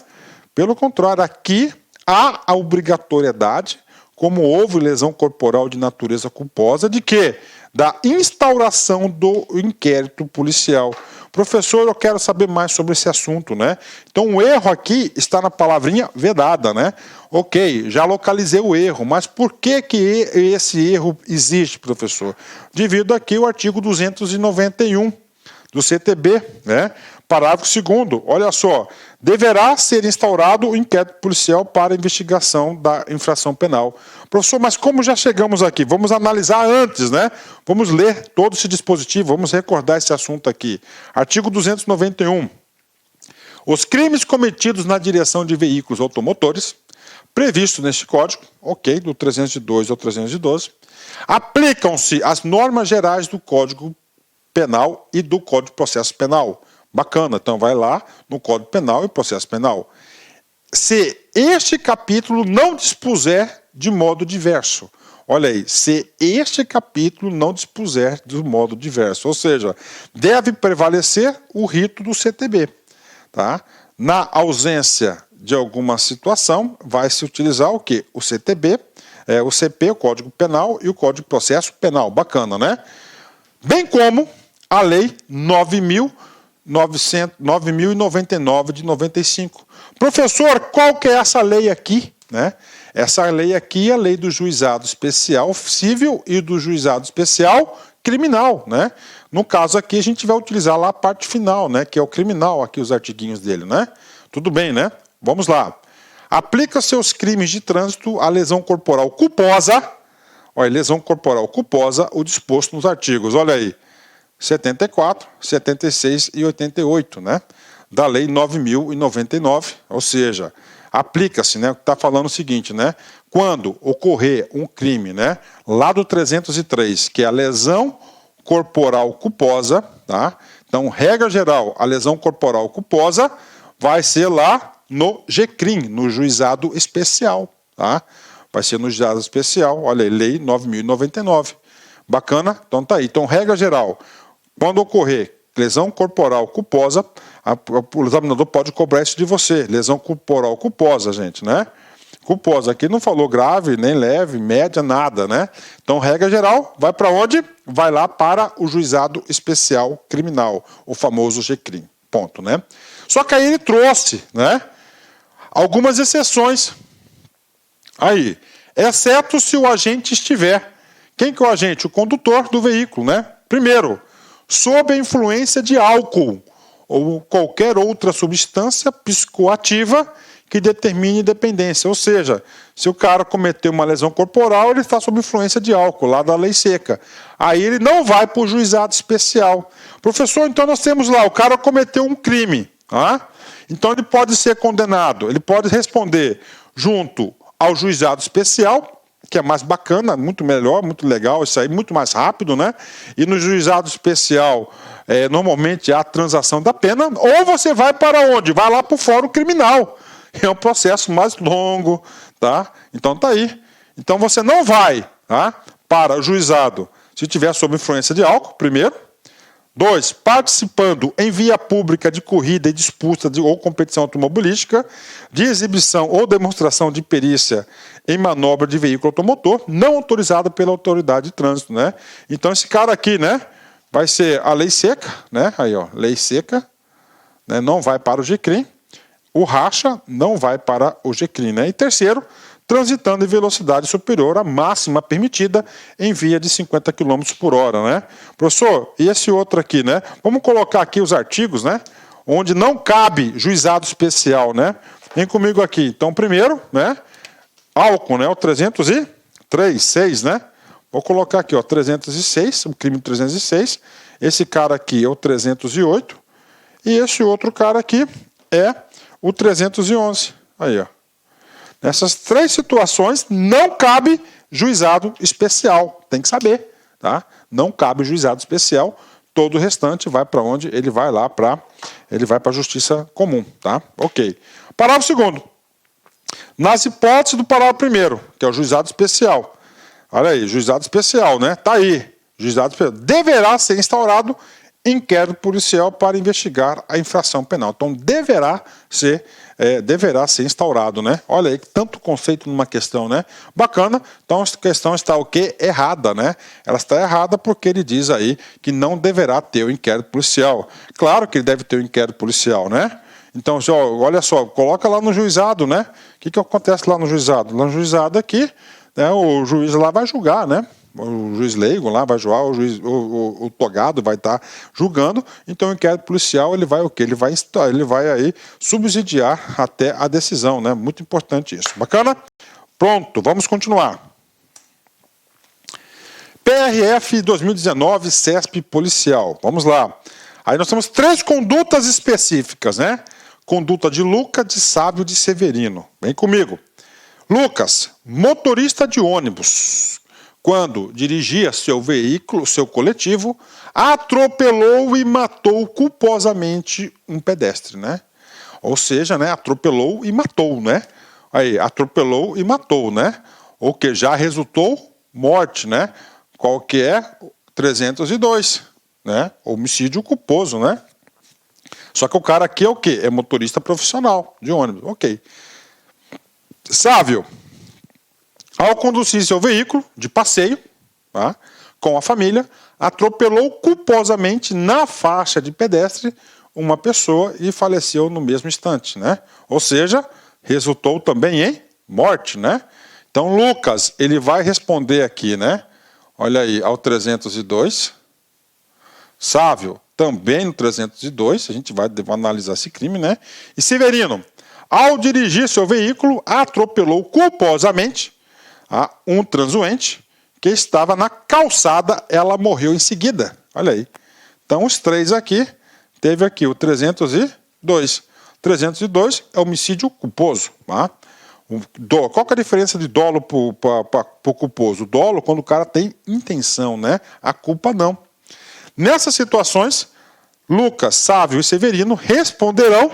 Pelo contrário, aqui há a obrigatoriedade, como houve lesão corporal de natureza culposa, de quê? Da instauração do inquérito policial. Professor, eu quero saber mais sobre esse assunto, né? Então o erro aqui está na palavrinha vedada, né? Ok, já localizei o erro, mas por que esse erro existe, professor? Devido aqui ao artigo 291 do CTB, né? Parágrafo 2º, olha só, deverá ser instaurado o inquérito policial para investigação da infração penal. Professor, mas como já chegamos aqui? Vamos analisar antes, né? Vamos ler todo esse dispositivo, vamos recordar esse assunto aqui. Artigo 291. Os crimes cometidos na direção de veículos automotores, previsto neste código, ok, do 302 ao 312, aplicam-se as normas gerais do Código Penal e do Código de Processo Penal. Bacana, então vai lá no Código Penal e Processo Penal. Se este capítulo não dispuser de modo diverso, olha aí, se este capítulo não dispuser de modo diverso, ou seja, deve prevalecer o rito do CTB, tá? Na ausência de alguma situação, vai se utilizar o quê? O CTB, o CP, o Código Penal e o Código de Processo Penal. Bacana, né? Bem como a Lei 9.099 de 95. Professor, qual que é essa lei aqui? Né? Essa lei aqui é a lei do juizado especial civil e do juizado especial criminal. Né? No caso aqui, a gente vai utilizar lá a parte final, né? Que é o criminal, aqui os artiguinhos dele. Né? Tudo bem, né? Vamos lá. Aplica-se aos crimes de trânsito a lesão corporal culposa. Olha, lesão corporal culposa, o disposto nos artigos. Olha aí. 74, 76 e 88, né? Da Lei 9.099, ou seja, aplica-se, né? Está falando o seguinte, né? Quando ocorrer um crime, né? Lá do 303, que é a lesão corporal culposa, tá? Então, regra geral, a lesão corporal culposa vai ser lá no GCRIM, no Juizado Especial, tá? Vai ser no Juizado Especial, olha aí, Lei 9.099. Bacana? Então tá aí. Então, regra geral, quando ocorrer lesão corporal culposa, o examinador pode cobrar isso de você. Lesão corporal culposa, gente, né? culposa. Aqui não falou grave, nem leve, média, nada, né? Então, regra geral, vai para onde? Vai lá para o juizado especial criminal, o famoso GCRIM. Ponto, né? Só que aí ele trouxe, né, algumas exceções. Aí, exceto se o agente estiver. Quem que é o agente? O condutor do veículo, né? Primeiro, sob a influência de álcool ou qualquer outra substância psicoativa que determine dependência. Ou seja, se o cara cometeu uma lesão corporal, ele está sob influência de álcool, lá da lei seca. Aí ele não vai para o juizado especial. Professor, então nós temos lá, o cara cometeu um crime. Tá? Então ele pode ser condenado, ele pode responder junto ao juizado especial, que é mais bacana, muito melhor, muito legal, isso aí, muito mais rápido, né? E no juizado especial, normalmente há a transação da pena, ou você vai para onde? Vai lá para o fórum criminal. É um processo mais longo, tá? Então tá aí. Então você não vai, tá, para o juizado se tiver sob influência de álcool, primeiro. 2, participando em via pública de corrida e disputa ou competição automobilística, de exibição ou demonstração de perícia em manobra de veículo automotor, não autorizado pela autoridade de trânsito, né? Então esse cara aqui, né, vai ser a lei seca, né? Aí, ó, lei seca, né, não vai para o GCRIM. O racha não vai para o GCRIM, né? E terceiro, transitando em velocidade superior à máxima permitida em via de 50 km por hora, né? Professor, e esse outro aqui, né? Vamos colocar aqui os artigos, né? Onde não cabe juizado especial, né? Vem comigo aqui. Então, primeiro, né? Álcool, né? O 303, 6, né? Vou colocar aqui, ó, 306, o crime 306. Esse cara aqui é o 308. E esse outro cara aqui é o 311. Aí, ó. Nessas três situações não cabe juizado especial, tem que saber, tá? Não cabe juizado especial, todo o restante vai para onde? Ele vai lá para a justiça comum, tá? OK. Parágrafo segundo. Nas hipóteses do parágrafo primeiro, que é o juizado especial. Olha aí, juizado especial, né? Tá aí. Juizado especial. Deverá ser instaurado inquérito policial para investigar a infração penal. Então, deverá ser instaurado, né? Olha aí, tanto conceito numa questão, né? Bacana. Então, a questão está o quê? Errada, né? Ela está errada porque ele diz aí que não deverá ter o inquérito policial. Claro que ele deve ter o inquérito policial, né? Então, olha só, coloca lá no juizado, né? O que acontece lá no juizado? Lá no juizado aqui, né, o juiz lá vai julgar, né? O juiz leigo lá vai julgar, o togado vai estar julgando, então o inquérito policial ele vai o quê? Ele vai aí subsidiar até a decisão, né? Muito importante isso. Bacana? Pronto, vamos continuar. PRF 2019, CESP policial. Vamos lá. Aí nós temos 3 condutas específicas, né? Conduta de Lucas, de Sávio, de Severino. Vem comigo. Lucas, motorista de ônibus, quando dirigia seu veículo, seu coletivo, atropelou e matou culposamente um pedestre, né? Ou seja, né, atropelou e matou, né? Aí, atropelou e matou, né? O que já resultou morte, né? Qual que é? 302, né? Homicídio culposo, né? Só que o cara aqui é o quê? É motorista profissional de ônibus, ok. Sávio, ao conduzir seu veículo de passeio, tá, com a família, atropelou culposamente na faixa de pedestre uma pessoa e faleceu no mesmo instante, né? Ou seja, resultou também em morte, né? Então, Lucas, ele vai responder aqui, né? Olha aí, ao 302. Sávio, também no 302, a gente vai analisar esse crime, né? E Severino, ao dirigir seu veículo, atropelou culposamente a um transuente que estava na calçada, ela morreu em seguida. Olha aí. Então, os 3 aqui, teve aqui o 302. 302 é homicídio culposo. Tá? Qual que é a diferença de dolo para o culposo? O dolo quando o cara tem intenção, né? A culpa não. Nessas situações, Lucas, Sávio e Severino responderão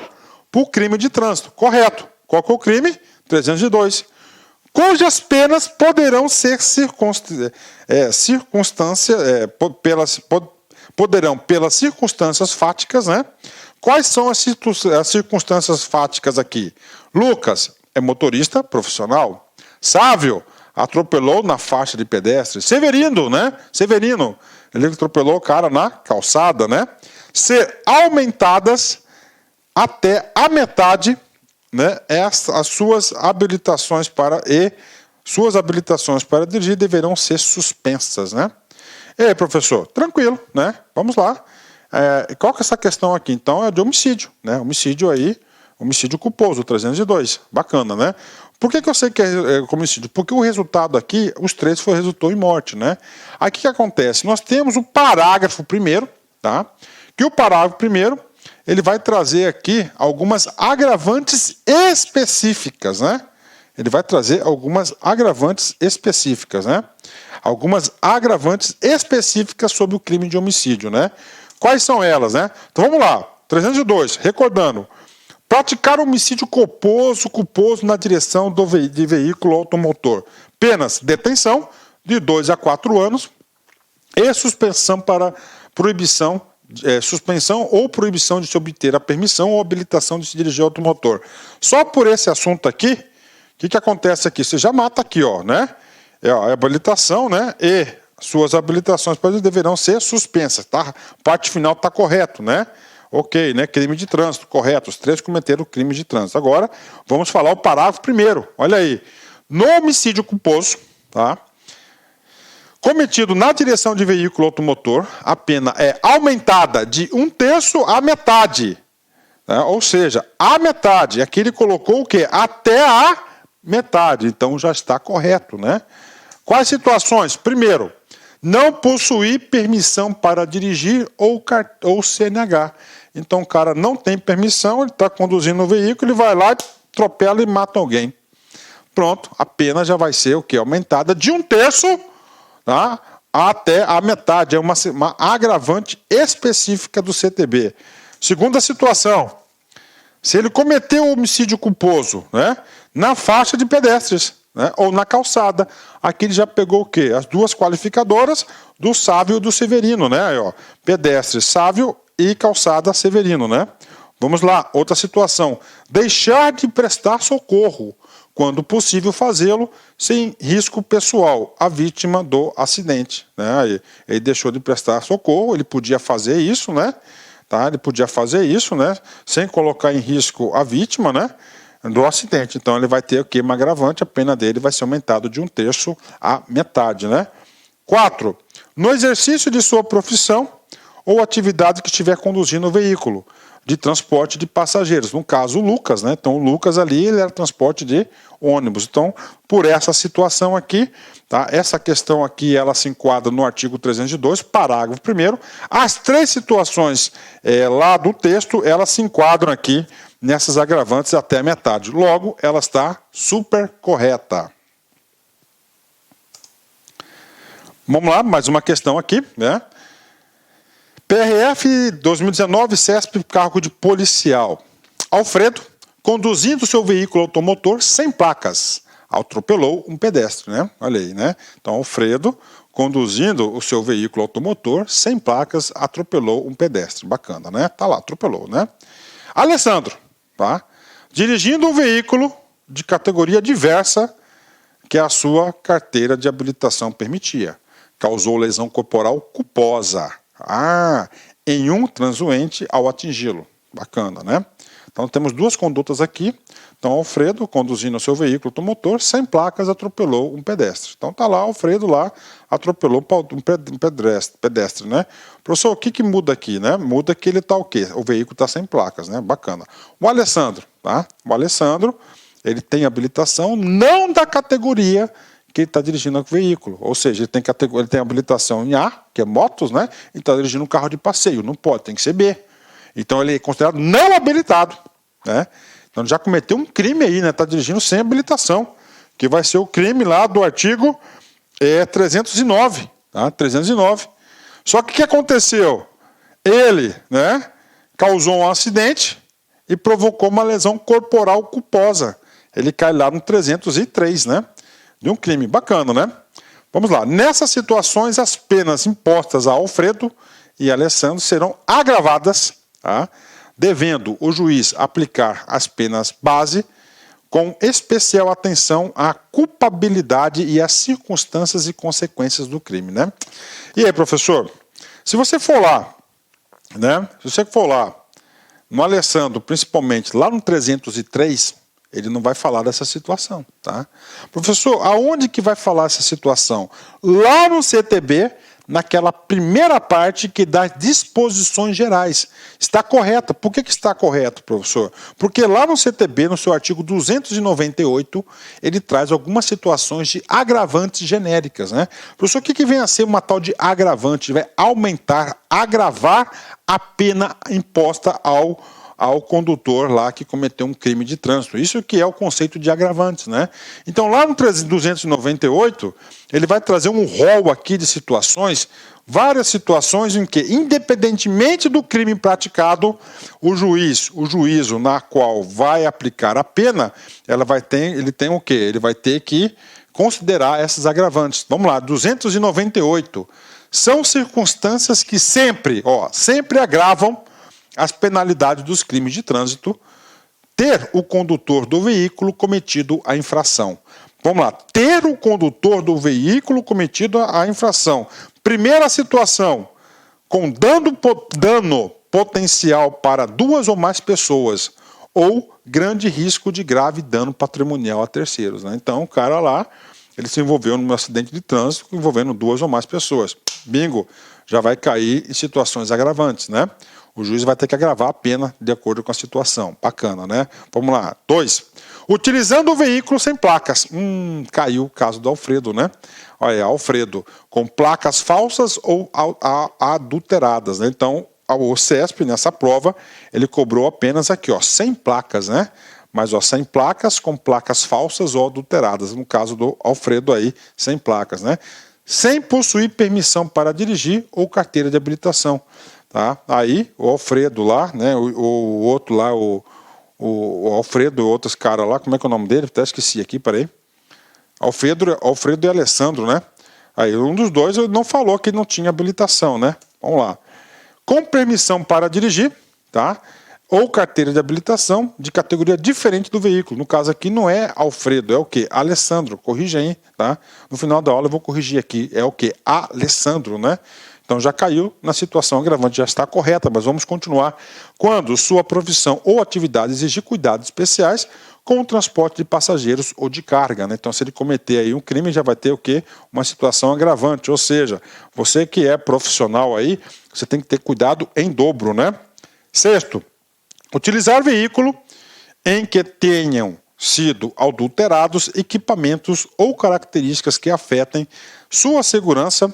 por crime de trânsito. Correto. Qual que é o crime? 302. Cujas penas poderão ser pelas circunstâncias fáticas, né? Quais são as circunstâncias fáticas aqui? Lucas, é motorista profissional. Sávio atropelou na faixa de pedestre. Severino, né? Severino, ele atropelou o cara na calçada, né? Ser aumentadas até a metade, né? As suas habilitações para dirigir deverão ser suspensas, né? E aí, professor? Tranquilo, né? Vamos lá. Qual que é essa questão aqui? Então é de homicídio, né? Homicídio culposo, 302. Bacana, né? Por que eu sei que é homicídio? Porque o resultado aqui, os três resultou em morte, né? Aí o que acontece? Nós temos o parágrafo primeiro, tá? Que o parágrafo primeiro, ele vai trazer aqui algumas agravantes específicas, né? Ele vai trazer algumas agravantes específicas, né? Algumas agravantes específicas sobre o crime de homicídio, né? Quais são elas, né? Então vamos lá. 302, recordando. Praticar homicídio culposo na direção de veículo automotor. Penas: detenção de 2 a 4 anos e suspensão ou proibição de se obter a permissão ou habilitação de se dirigir automotor. Só por esse assunto aqui, o que acontece aqui? Você já mata aqui, ó, né? A habilitação, né? E suas habilitações deverão ser suspensas, tá? A parte final está correto, né? Ok, né? Crime de trânsito, correto. Os três cometeram crime de trânsito. Agora, vamos falar o parágrafo primeiro. Olha aí. No homicídio culposo, tá? Cometido na direção de veículo automotor, a pena é aumentada de 1/3 à metade. Né? Ou seja, a metade. Aqui ele colocou o quê? Até a metade. Então já está correto, né? Quais situações? Primeiro, não possuir permissão para dirigir ou CNH. Então o cara não tem permissão, ele está conduzindo o veículo, ele vai lá, atropela e mata alguém. Pronto, a pena já vai ser o quê? Aumentada de 1/3, tá? Até a metade. É uma agravante específica do CTB. Segunda situação, se ele cometeu homicídio culposo, né, na faixa de pedestres, né, ou na calçada, aqui ele já pegou o quê? As duas qualificadoras do Sávio e do Severino, né? Aí, ó, pedestre Sávio e calçada Severino, né? Vamos lá, outra situação. Deixar de prestar socorro, quando possível fazê-lo, sem risco pessoal, à vítima do acidente, né? Ele deixou de prestar socorro, ele podia fazer isso, né? Tá? Ele podia fazer isso, né? Sem colocar em risco a vítima, né? Do acidente. Então ele vai ter o quê? Uma agravante, a pena dele vai ser aumentada de 1/3 à metade, né? 4. No exercício de sua profissão ou atividade que estiver conduzindo o veículo de transporte de passageiros. No caso, o Lucas, né? Então o Lucas ali, ele era transporte de ônibus. Então, por essa situação aqui, tá? Essa questão aqui, ela se enquadra no artigo 302, parágrafo 1º. As três situações lá do texto, elas se enquadram aqui nessas agravantes até a metade. Logo, ela está super correta. Vamos lá, mais uma questão aqui, né? PRF 2019, CESP, cargo de policial. Alfredo, conduzindo seu veículo automotor sem placas, atropelou um pedestre, né? Olha aí, né? Então, Alfredo, conduzindo o seu veículo automotor sem placas, atropelou um pedestre. Bacana, né? Tá lá, atropelou, né? Alessandro, tá? Dirigindo um veículo de categoria diversa que a sua carteira de habilitação permitia. Causou lesão corporal culposa. Em um transuente ao atingi-lo. Bacana, né? Então temos duas condutas aqui. Então Alfredo, conduzindo o seu veículo automotor, sem placas, atropelou um pedestre. Então tá lá, Alfredo lá, atropelou um pedestre, né? Professor, o que muda aqui, né? Muda que ele tá o quê? O veículo tá sem placas, né? Bacana. O Alessandro, tá? O Alessandro, ele tem habilitação não da categoria que ele está dirigindo o veículo, ou seja, ele tem habilitação em A, que é motos, né? Ele está dirigindo um carro de passeio, não pode, tem que ser B. Então ele é considerado não habilitado, né? Então já cometeu um crime aí, né? Está dirigindo sem habilitação, que vai ser o crime lá do artigo 309, tá? 309. Só que o que aconteceu? Ele, né, causou um acidente e provocou uma lesão corporal culposa. Ele cai lá no 303, né? De um crime. Bacana, né? Vamos lá. Nessas situações, as penas impostas a Alfredo e Alessandro serão agravadas, tá? Devendo o juiz aplicar as penas base com especial atenção à culpabilidade e às circunstâncias e consequências do crime, né? E aí, professor, se você for lá, né? Se você for lá no Alessandro, principalmente lá no 303, ele não vai falar dessa situação, tá? Professor, aonde que vai falar essa situação? Lá no CTB, naquela primeira parte que dá disposições gerais. Está correta. Por que está correto, professor? Porque lá no CTB, no seu artigo 298, ele traz algumas situações de agravantes genéricas, né? Professor, o que vem a ser uma tal de agravante? Vai aumentar, agravar a pena imposta ao condutor lá que cometeu um crime de trânsito. Isso que é o conceito de agravantes, né? Então, lá no 298, ele vai trazer um rol aqui de situações, várias situações em que, independentemente do crime praticado, o juízo na qual vai aplicar a pena, ele tem o quê? Ele vai ter que considerar essas agravantes. Vamos lá, 298. São circunstâncias que sempre agravam as penalidades dos crimes de trânsito, ter o condutor do veículo cometido a infração. Vamos lá, ter o condutor do veículo cometido a infração. Primeira situação, com dano potencial para 2 ou mais pessoas, ou grande risco de grave dano patrimonial a terceiros, né? Então, o cara lá, ele se envolveu num acidente de trânsito envolvendo 2 ou mais pessoas. Bingo, já vai cair em situações agravantes, né? O juiz vai ter que agravar a pena de acordo com a situação. Bacana, né? Vamos lá. 2. Utilizando o veículo sem placas. Caiu o caso do Alfredo, né? Olha, Alfredo, com placas falsas ou adulteradas, né? Então, o CESP, nessa prova, ele cobrou apenas aqui, ó, 100 placas, né? Mas, ó, 100 placas com placas falsas ou adulteradas. No caso do Alfredo aí, 100 placas, né? Sem possuir permissão para dirigir ou carteira de habilitação. Tá? Aí o Alfredo lá, né, o outro lá, o Alfredo e outros caras lá, como é que é o nome dele? Até esqueci aqui, peraí. Alfredo e Alessandro, né? Aí um dos dois não falou que não tinha habilitação, né? Vamos lá. Com permissão para dirigir, tá? Ou carteira de habilitação de categoria diferente do veículo. No caso aqui não é Alfredo, é o quê? Alessandro, corrige aí, tá? No final da aula eu vou corrigir aqui, é o quê? Alessandro, né? Então já caiu na situação agravante, já está correta, mas vamos continuar. Quando sua profissão ou atividade exigir cuidados especiais com o transporte de passageiros ou de carga, né? Então, se ele cometer aí um crime, já vai ter o quê? Uma situação agravante, ou seja, você que é profissional aí, você tem que ter cuidado em dobro, né? 6º, utilizar veículo em que tenham sido adulterados equipamentos ou características que afetem sua segurança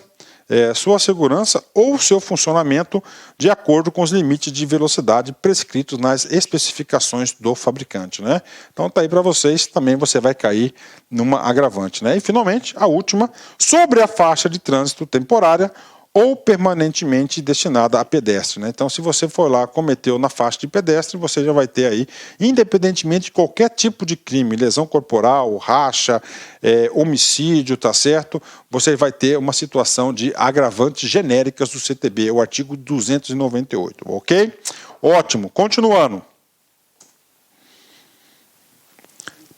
ou seu funcionamento de acordo com os limites de velocidade prescritos nas especificações do fabricante, né? Então está aí para vocês, também você vai cair numa agravante, né? E finalmente, a última, sobre a faixa de trânsito temporária ou permanentemente destinada a pedestre, né? Então, se você for lá, cometeu na faixa de pedestre, você já vai ter aí, independentemente de qualquer tipo de crime, lesão corporal, racha, homicídio, tá certo? Você vai ter uma situação de agravantes genéricas do CTB, o artigo 298, ok? Ótimo, continuando.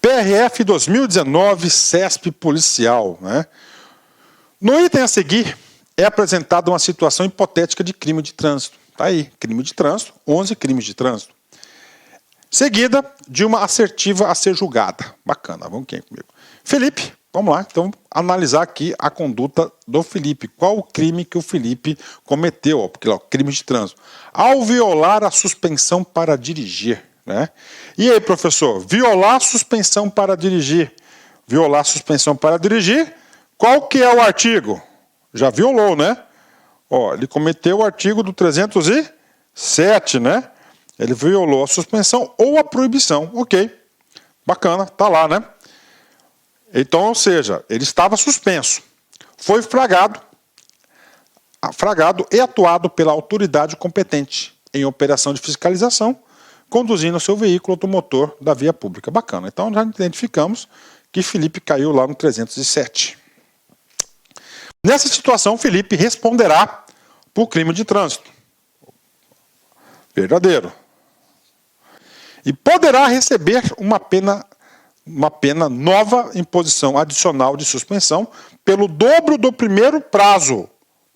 PRF 2019, CESP policial, né? No item a seguir, é apresentada uma situação hipotética de crime de trânsito. Está aí, crime de trânsito, 11 crimes de trânsito. Seguida de uma assertiva a ser julgada. Bacana, vamos aqui comigo. Felipe, vamos lá, então, analisar aqui a conduta do Felipe. Qual o crime que o Felipe cometeu? Ó, porque, ó, crime de trânsito. Ao violar a suspensão para dirigir, né? E aí, professor, violar a suspensão para dirigir. Violar a suspensão para dirigir, qual que é o artigo? Já violou, né? Ó, ele cometeu o artigo do 307, né? Ele violou a suspensão ou a proibição. Ok, bacana, tá lá, né? Então, ou seja, ele estava suspenso. Foi flagrado e atuado pela autoridade competente em operação de fiscalização, conduzindo o seu veículo automotor da via pública. Bacana. Então, já identificamos que Felipe caiu lá no 307. Nessa situação, Felipe responderá por crime de trânsito. Verdadeiro. E poderá receber uma pena uma pena nova em posição adicional de suspensão pelo dobro do primeiro prazo.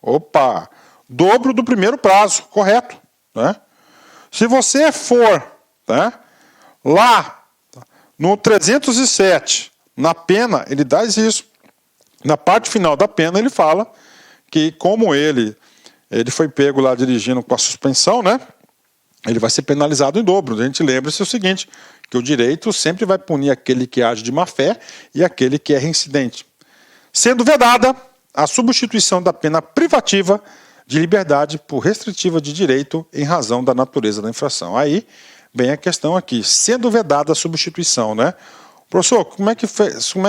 Opa! Dobro do primeiro prazo, correto. Né? Se você for, né, lá no 307, na pena, ele dá isso. Na parte final da pena, ele fala que como ele foi pego lá dirigindo com a suspensão, né, ele vai ser penalizado em dobro. A gente lembra-se o seguinte, que o direito sempre vai punir aquele que age de má fé e aquele que é reincidente. Sendo vedada a substituição da pena privativa de liberdade por restritiva de direito em razão da natureza da infração. Aí vem a questão aqui, sendo vedada a substituição, né? Professor, como é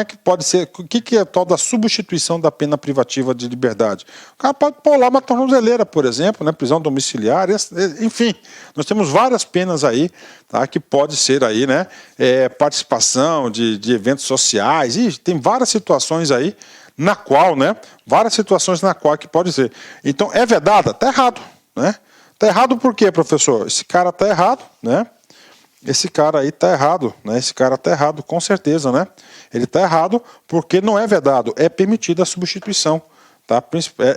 que pode ser, o que é a tal da substituição da pena privativa de liberdade? O cara pode pôr lá uma tornozeleira, por exemplo, né, prisão domiciliar, enfim, nós temos várias penas aí, tá, que pode ser aí, né, participação de eventos sociais, e tem várias situações aí, na qual, né, que pode ser. Então, é vedada? Está errado, né? Está errado por quê, professor? Esse cara está errado, né? Esse cara aí está errado, né? Esse cara está errado, com certeza, né? Ele está errado porque não é vedado, é permitida a substituição, tá?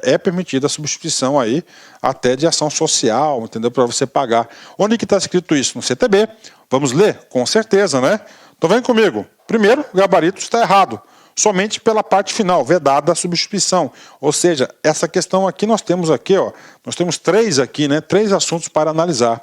É permitida a substituição aí até de ação social, entendeu? Para você pagar. Onde que está escrito isso? No CTB. Vamos ler? Com certeza, né? Então vem comigo. Primeiro, o gabarito está errado. Somente pela parte final, vedada a substituição. Ou seja, essa questão aqui nós temos aqui, ó, nós temos três aqui, né? 3 assuntos para analisar.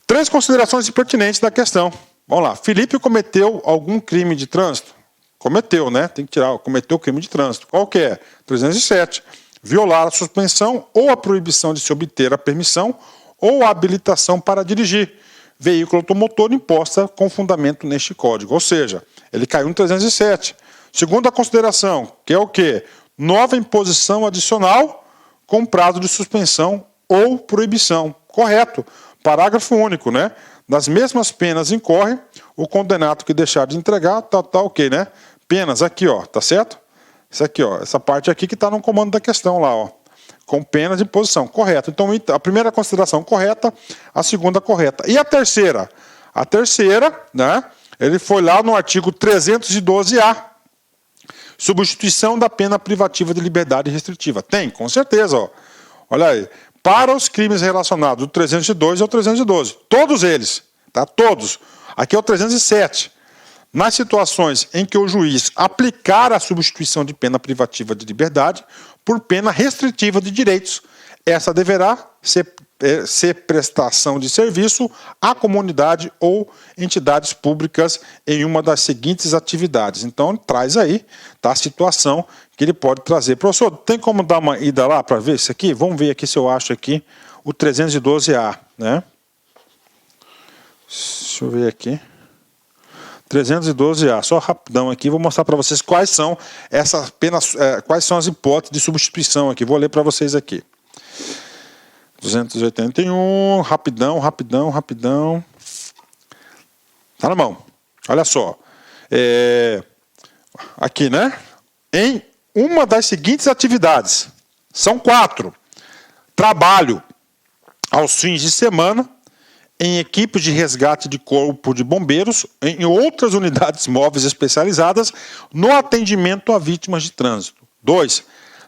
3 considerações pertinentes da questão. Vamos lá. Felipe cometeu algum crime de trânsito? Cometeu, né? Tem que tirar. Cometeu crime de trânsito. Qual que é? 307. Violar a suspensão ou a proibição de se obter a permissão ou a habilitação para dirigir veículo automotor imposta com fundamento neste código. Ou seja, ele caiu no 307. Segunda consideração, que é o quê? Nova imposição adicional com prazo de suspensão ou proibição. Correto. Parágrafo único, né? Das mesmas penas incorre o condenado que deixar de entregar, tá ok, né? Penas aqui, ó, tá certo? Isso aqui, ó, essa parte aqui que está no comando da questão lá, ó. Com pena de imposição, correto. Então, a primeira consideração correta, a segunda correta. E a terceira? A terceira, né? Ele foi lá no artigo 312-A. Substituição da pena privativa de liberdade restritiva. Tem, com certeza, ó. Olha aí. Para os crimes relacionados do 302 ao 312. Todos eles, tá? Todos. Aqui é o 307. Nas situações em que o juiz aplicar a substituição de pena privativa de liberdade por pena restritiva de direitos, essa deverá ser prestação de serviço à comunidade ou entidades públicas em uma das seguintes atividades. Então, traz aí, tá, a situação que ele pode trazer. Professor, tem como dar uma ida lá para ver isso aqui? Vamos ver aqui se eu acho aqui o 312-A, né? Deixa eu ver aqui. 312-A, só rapidão aqui, vou mostrar para vocês quais são essas penas, quais são as hipóteses de substituição aqui. Vou ler para vocês aqui. 281, rapidão. Tá na mão. Olha só. Aqui, né? Em uma das seguintes atividades. São 4. Trabalho aos fins de semana, em equipes de resgate de corpo de bombeiros, em outras unidades móveis especializadas, no atendimento a vítimas de trânsito. 2.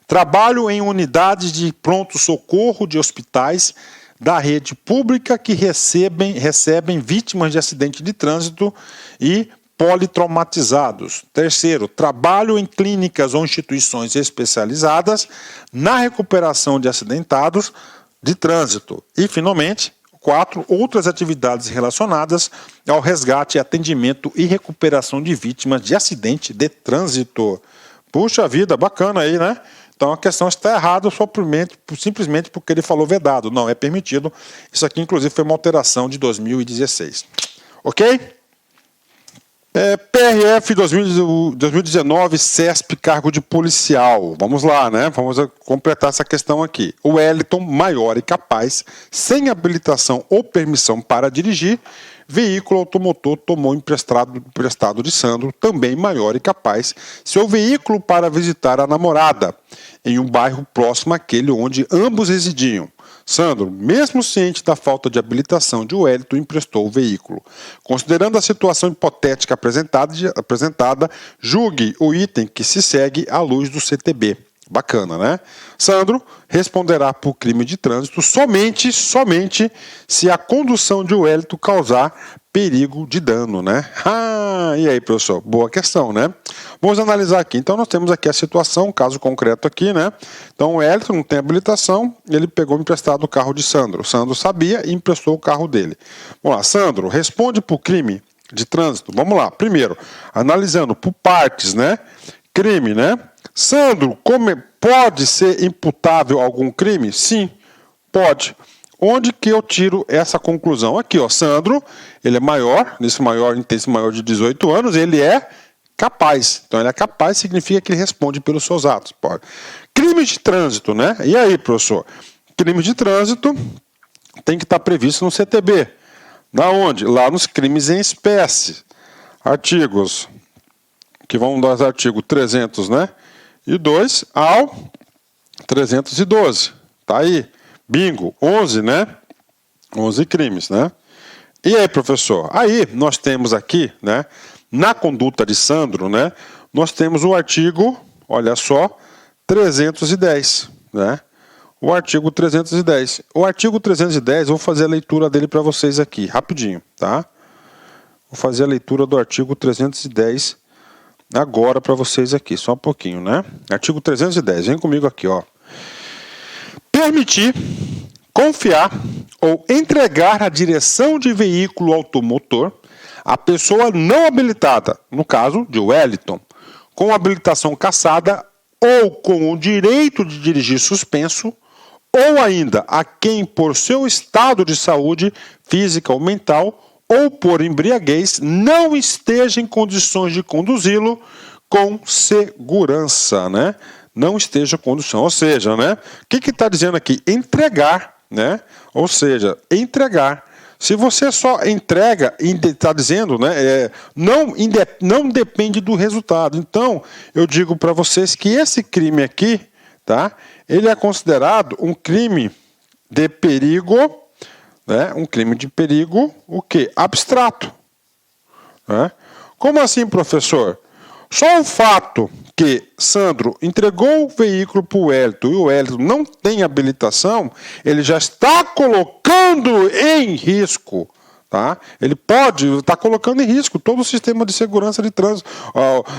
Trabalho em unidades de pronto-socorro de hospitais da rede pública que recebem vítimas de acidente de trânsito e politraumatizados. 3. Trabalho em clínicas ou instituições especializadas na recuperação de acidentados de trânsito. E, finalmente, 4. Outras atividades relacionadas ao resgate, atendimento e recuperação de vítimas de acidente de trânsito. Puxa vida, bacana aí, né? Então a questão está errada simplesmente porque ele falou vedado. Não, é permitido. Isso aqui, inclusive, foi uma alteração de 2016. Ok? PRF 2019, CESP, cargo de policial. Vamos lá, né? Vamos completar essa questão aqui. O Wellington, maior e capaz, sem habilitação ou permissão para dirigir, veículo automotor tomou emprestado de Sandro, também maior e capaz, seu veículo para visitar a namorada, em um bairro próximo àquele onde ambos residiam. Sandro, mesmo ciente da falta de habilitação de Wellington, emprestou o veículo. Considerando a situação hipotética apresentada, julgue o item que se segue à luz do CTB. Bacana, né? Sandro responderá por crime de trânsito somente se a condução de Wellington causar perigo de dano, né? E aí, professor? Boa questão, né? Vamos analisar aqui. Então, nós temos aqui a situação, um caso concreto aqui, né? Então, o Wellington não tem habilitação, ele pegou emprestado o carro de Sandro. Sandro sabia e emprestou o carro dele. Vamos lá, Sandro, responde por crime de trânsito. Vamos lá, primeiro, analisando por partes, né? Crime, né? Sandro, pode ser imputável algum crime? Sim, pode. Onde que eu tiro essa conclusão? Aqui, ó, Sandro, ele é maior, nesse maior de 18 anos, ele é capaz. Então, ele é capaz significa que ele responde pelos seus atos. Pode. Crime de trânsito, né? E aí, professor? Crime de trânsito tem que estar previsto no CTB. Da onde? Lá nos crimes em espécie. Artigos, que vão dar artigo 300, né? E 2 ao 312. Tá aí. Bingo. 11, né? 11 crimes, né? E aí, professor? Aí nós temos aqui, né? Na conduta de Sandro, né? Nós temos o artigo, olha só, 310, né? O artigo 310. O artigo 310, eu vou fazer a leitura dele para vocês aqui, rapidinho, tá? Vou fazer a leitura do artigo 310 agora para vocês aqui, só um pouquinho, né? Artigo 310, vem comigo aqui, ó. Permitir, confiar ou entregar a direção de veículo automotor à pessoa não habilitada, no caso de Wellington, com habilitação cassada ou com o direito de dirigir suspenso, ou ainda a quem por seu estado de saúde física ou mental ou por embriaguez não esteja em condições de conduzi-lo com segurança, né? Não esteja em condição, ou seja, né? O que está dizendo aqui? Entregar, né? Ou seja, entregar. Se você só entrega, está dizendo, né? Não depende do resultado. Então, eu digo para vocês que esse crime aqui, tá? Ele é considerado um crime de perigo, né? Um crime de perigo, o quê? Abstrato. Né? Como assim, professor? Só o fato que Sandro entregou o veículo para o Wellington e o Wellington não tem habilitação, ele já está colocando em risco. Tá? Ele pode estar colocando em risco todo o sistema de segurança de trânsito,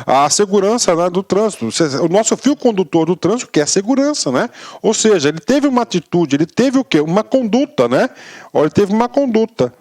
a segurança, né, do trânsito. O nosso fio condutor do trânsito que é a segurança, né? Ou seja, ele teve uma atitude, ele teve o quê? Uma conduta, né? Ele teve uma conduta.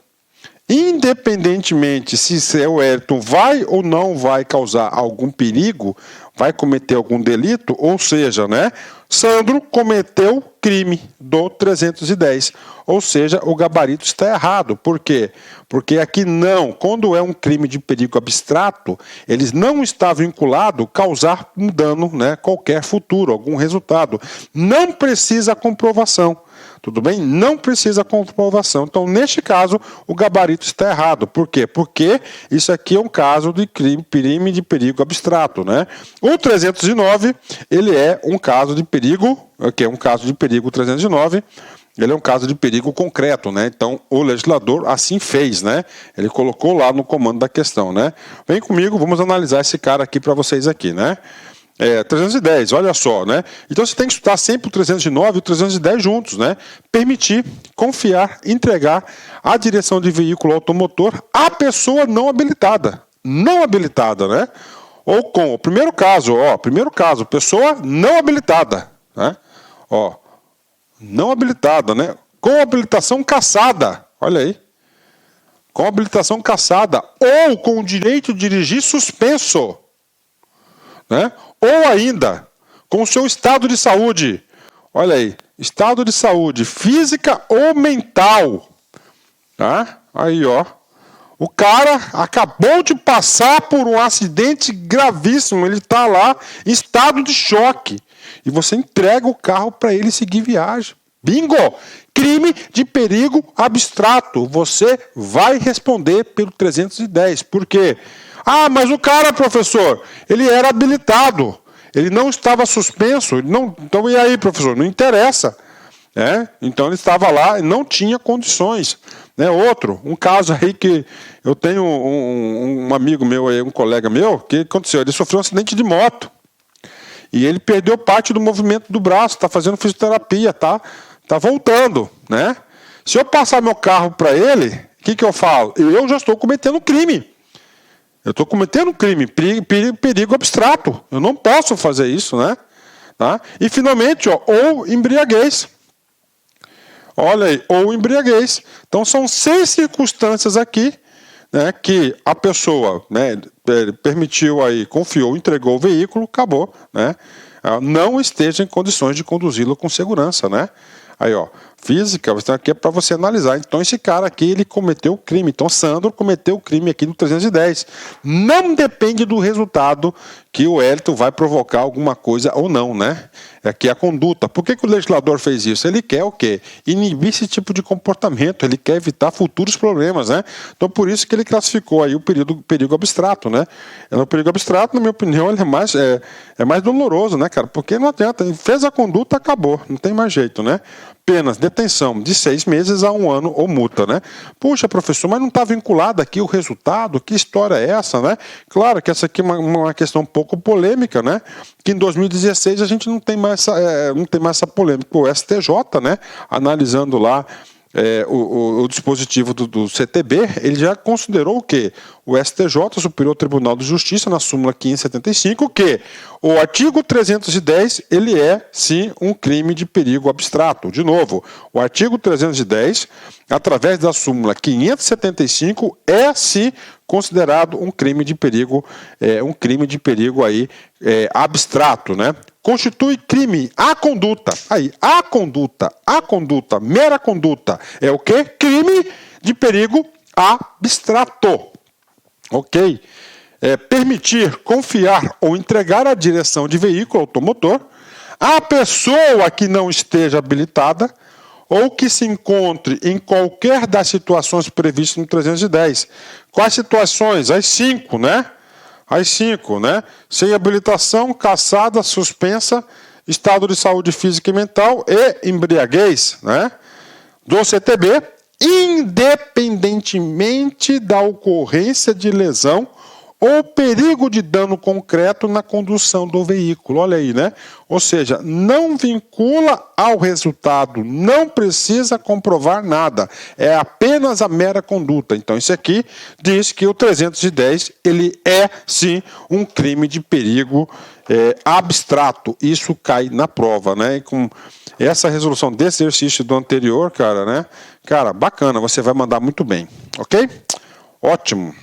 Independentemente se o Wellington vai ou não vai causar algum perigo, vai cometer algum delito, ou seja, né, Sandro cometeu crime do 310, ou seja, o gabarito está errado. Por quê? Porque aqui não, quando é um crime de perigo abstrato, eles não está vinculado causar um dano, né, qualquer futuro, algum resultado. Não precisa comprovação. Tudo bem? Não precisa comprovação. Então, neste caso, o gabarito está errado. Por quê? Porque isso aqui é um caso de crime de perigo abstrato, né? O 309, ele é um caso de perigo, que é um caso de perigo 309, ele é um caso de perigo concreto, né? Então, o legislador assim fez, né? Ele colocou lá no comando da questão, né? Vem comigo, vamos analisar esse cara aqui para vocês aqui, né? 310, olha só, né? Então você tem que estudar sempre o 309 e o 310 juntos, né? Permitir, confiar, entregar a direção de veículo automotor à pessoa não habilitada. Não habilitada, né? Ou com o primeiro caso, pessoa não habilitada, né? Não habilitada, né? Com habilitação cassada, olha aí. Com habilitação cassada ou com o direito de dirigir suspenso, né? Ou ainda, com o seu estado de saúde, olha aí, estado de saúde física ou mental, tá? Aí, ó, o cara acabou de passar por um acidente gravíssimo, ele está lá em estado de choque, e você entrega o carro para ele seguir viagem. Bingo! Crime de perigo abstrato. Você vai responder pelo 310. Por quê? Ah, mas o cara, professor, ele era habilitado. Ele não estava suspenso. Então, e aí, professor? Não interessa. Então, ele estava lá e não tinha condições. Outro, um caso aí que eu tenho um amigo meu, um colega meu, que aconteceu? Ele sofreu um acidente de moto. E ele perdeu parte do movimento do braço, está fazendo fisioterapia, tá voltando, né? Se eu passar meu carro para ele, o que eu falo? Eu já estou cometendo crime. Eu estou cometendo crime, perigo abstrato. Eu não posso fazer isso, né? Tá? E finalmente, ou embriaguez. Olha aí, ou embriaguez. Então são 6 circunstâncias aqui, né, que a pessoa, né, permitiu aí, confiou, entregou o veículo, acabou, né? Não esteja em condições de conduzi-lo com segurança, né? Aí, física, aqui é para você analisar. Então, esse cara aqui, ele cometeu o crime. Então, Sandro cometeu o crime aqui no 310. Não depende do resultado que o Hélito vai provocar alguma coisa ou não, né? Aqui é a conduta. Por que o legislador fez isso? Ele quer o quê? Inibir esse tipo de comportamento. Ele quer evitar futuros problemas, né? Então, por isso que ele classificou aí o perigo abstrato, né? O perigo abstrato, na minha opinião, ele é mais doloroso, né, cara? Porque não adianta. Ele fez a conduta, acabou. Não tem mais jeito, né? Penas, detenção de 6 meses a 1 ano ou multa, né? Puxa, professor, mas não está vinculado aqui o resultado? Que história é essa, né? Claro que essa aqui é uma questão um pouco polêmica, né? Que em 2016 a gente não tem mais essa polêmica. O STJ, né? Analisando lá o dispositivo do CTB, ele já considerou o quê? O STJ, Superior Tribunal de Justiça, na súmula 575, que o artigo 310, ele é, sim, um crime de perigo abstrato. De novo, o artigo 310, através da súmula 575, é, sim, considerado um crime de perigo, abstrato, né? Constitui crime a conduta. Aí, a conduta, mera conduta, é o quê? Crime de perigo abstrato. Ok? Permitir, confiar ou entregar a direção de veículo automotor à pessoa que não esteja habilitada ou que se encontre em qualquer das situações previstas no 310. Quais situações? As 5, né? As 5, né? Sem habilitação, cassada, suspensa, estado de saúde física e mental e embriaguez, né? Do CTB, independentemente da ocorrência de lesão ou perigo de dano concreto na condução do veículo. Olha aí, né? Ou seja, não vincula ao resultado, não precisa comprovar nada, é apenas a mera conduta. Então, isso aqui diz que o 310, ele é, sim, um crime de perigo abstrato. Isso cai na prova, né? E com essa resolução desse exercício do anterior, cara, né? Cara, bacana, você vai mandar muito bem, ok? Ótimo.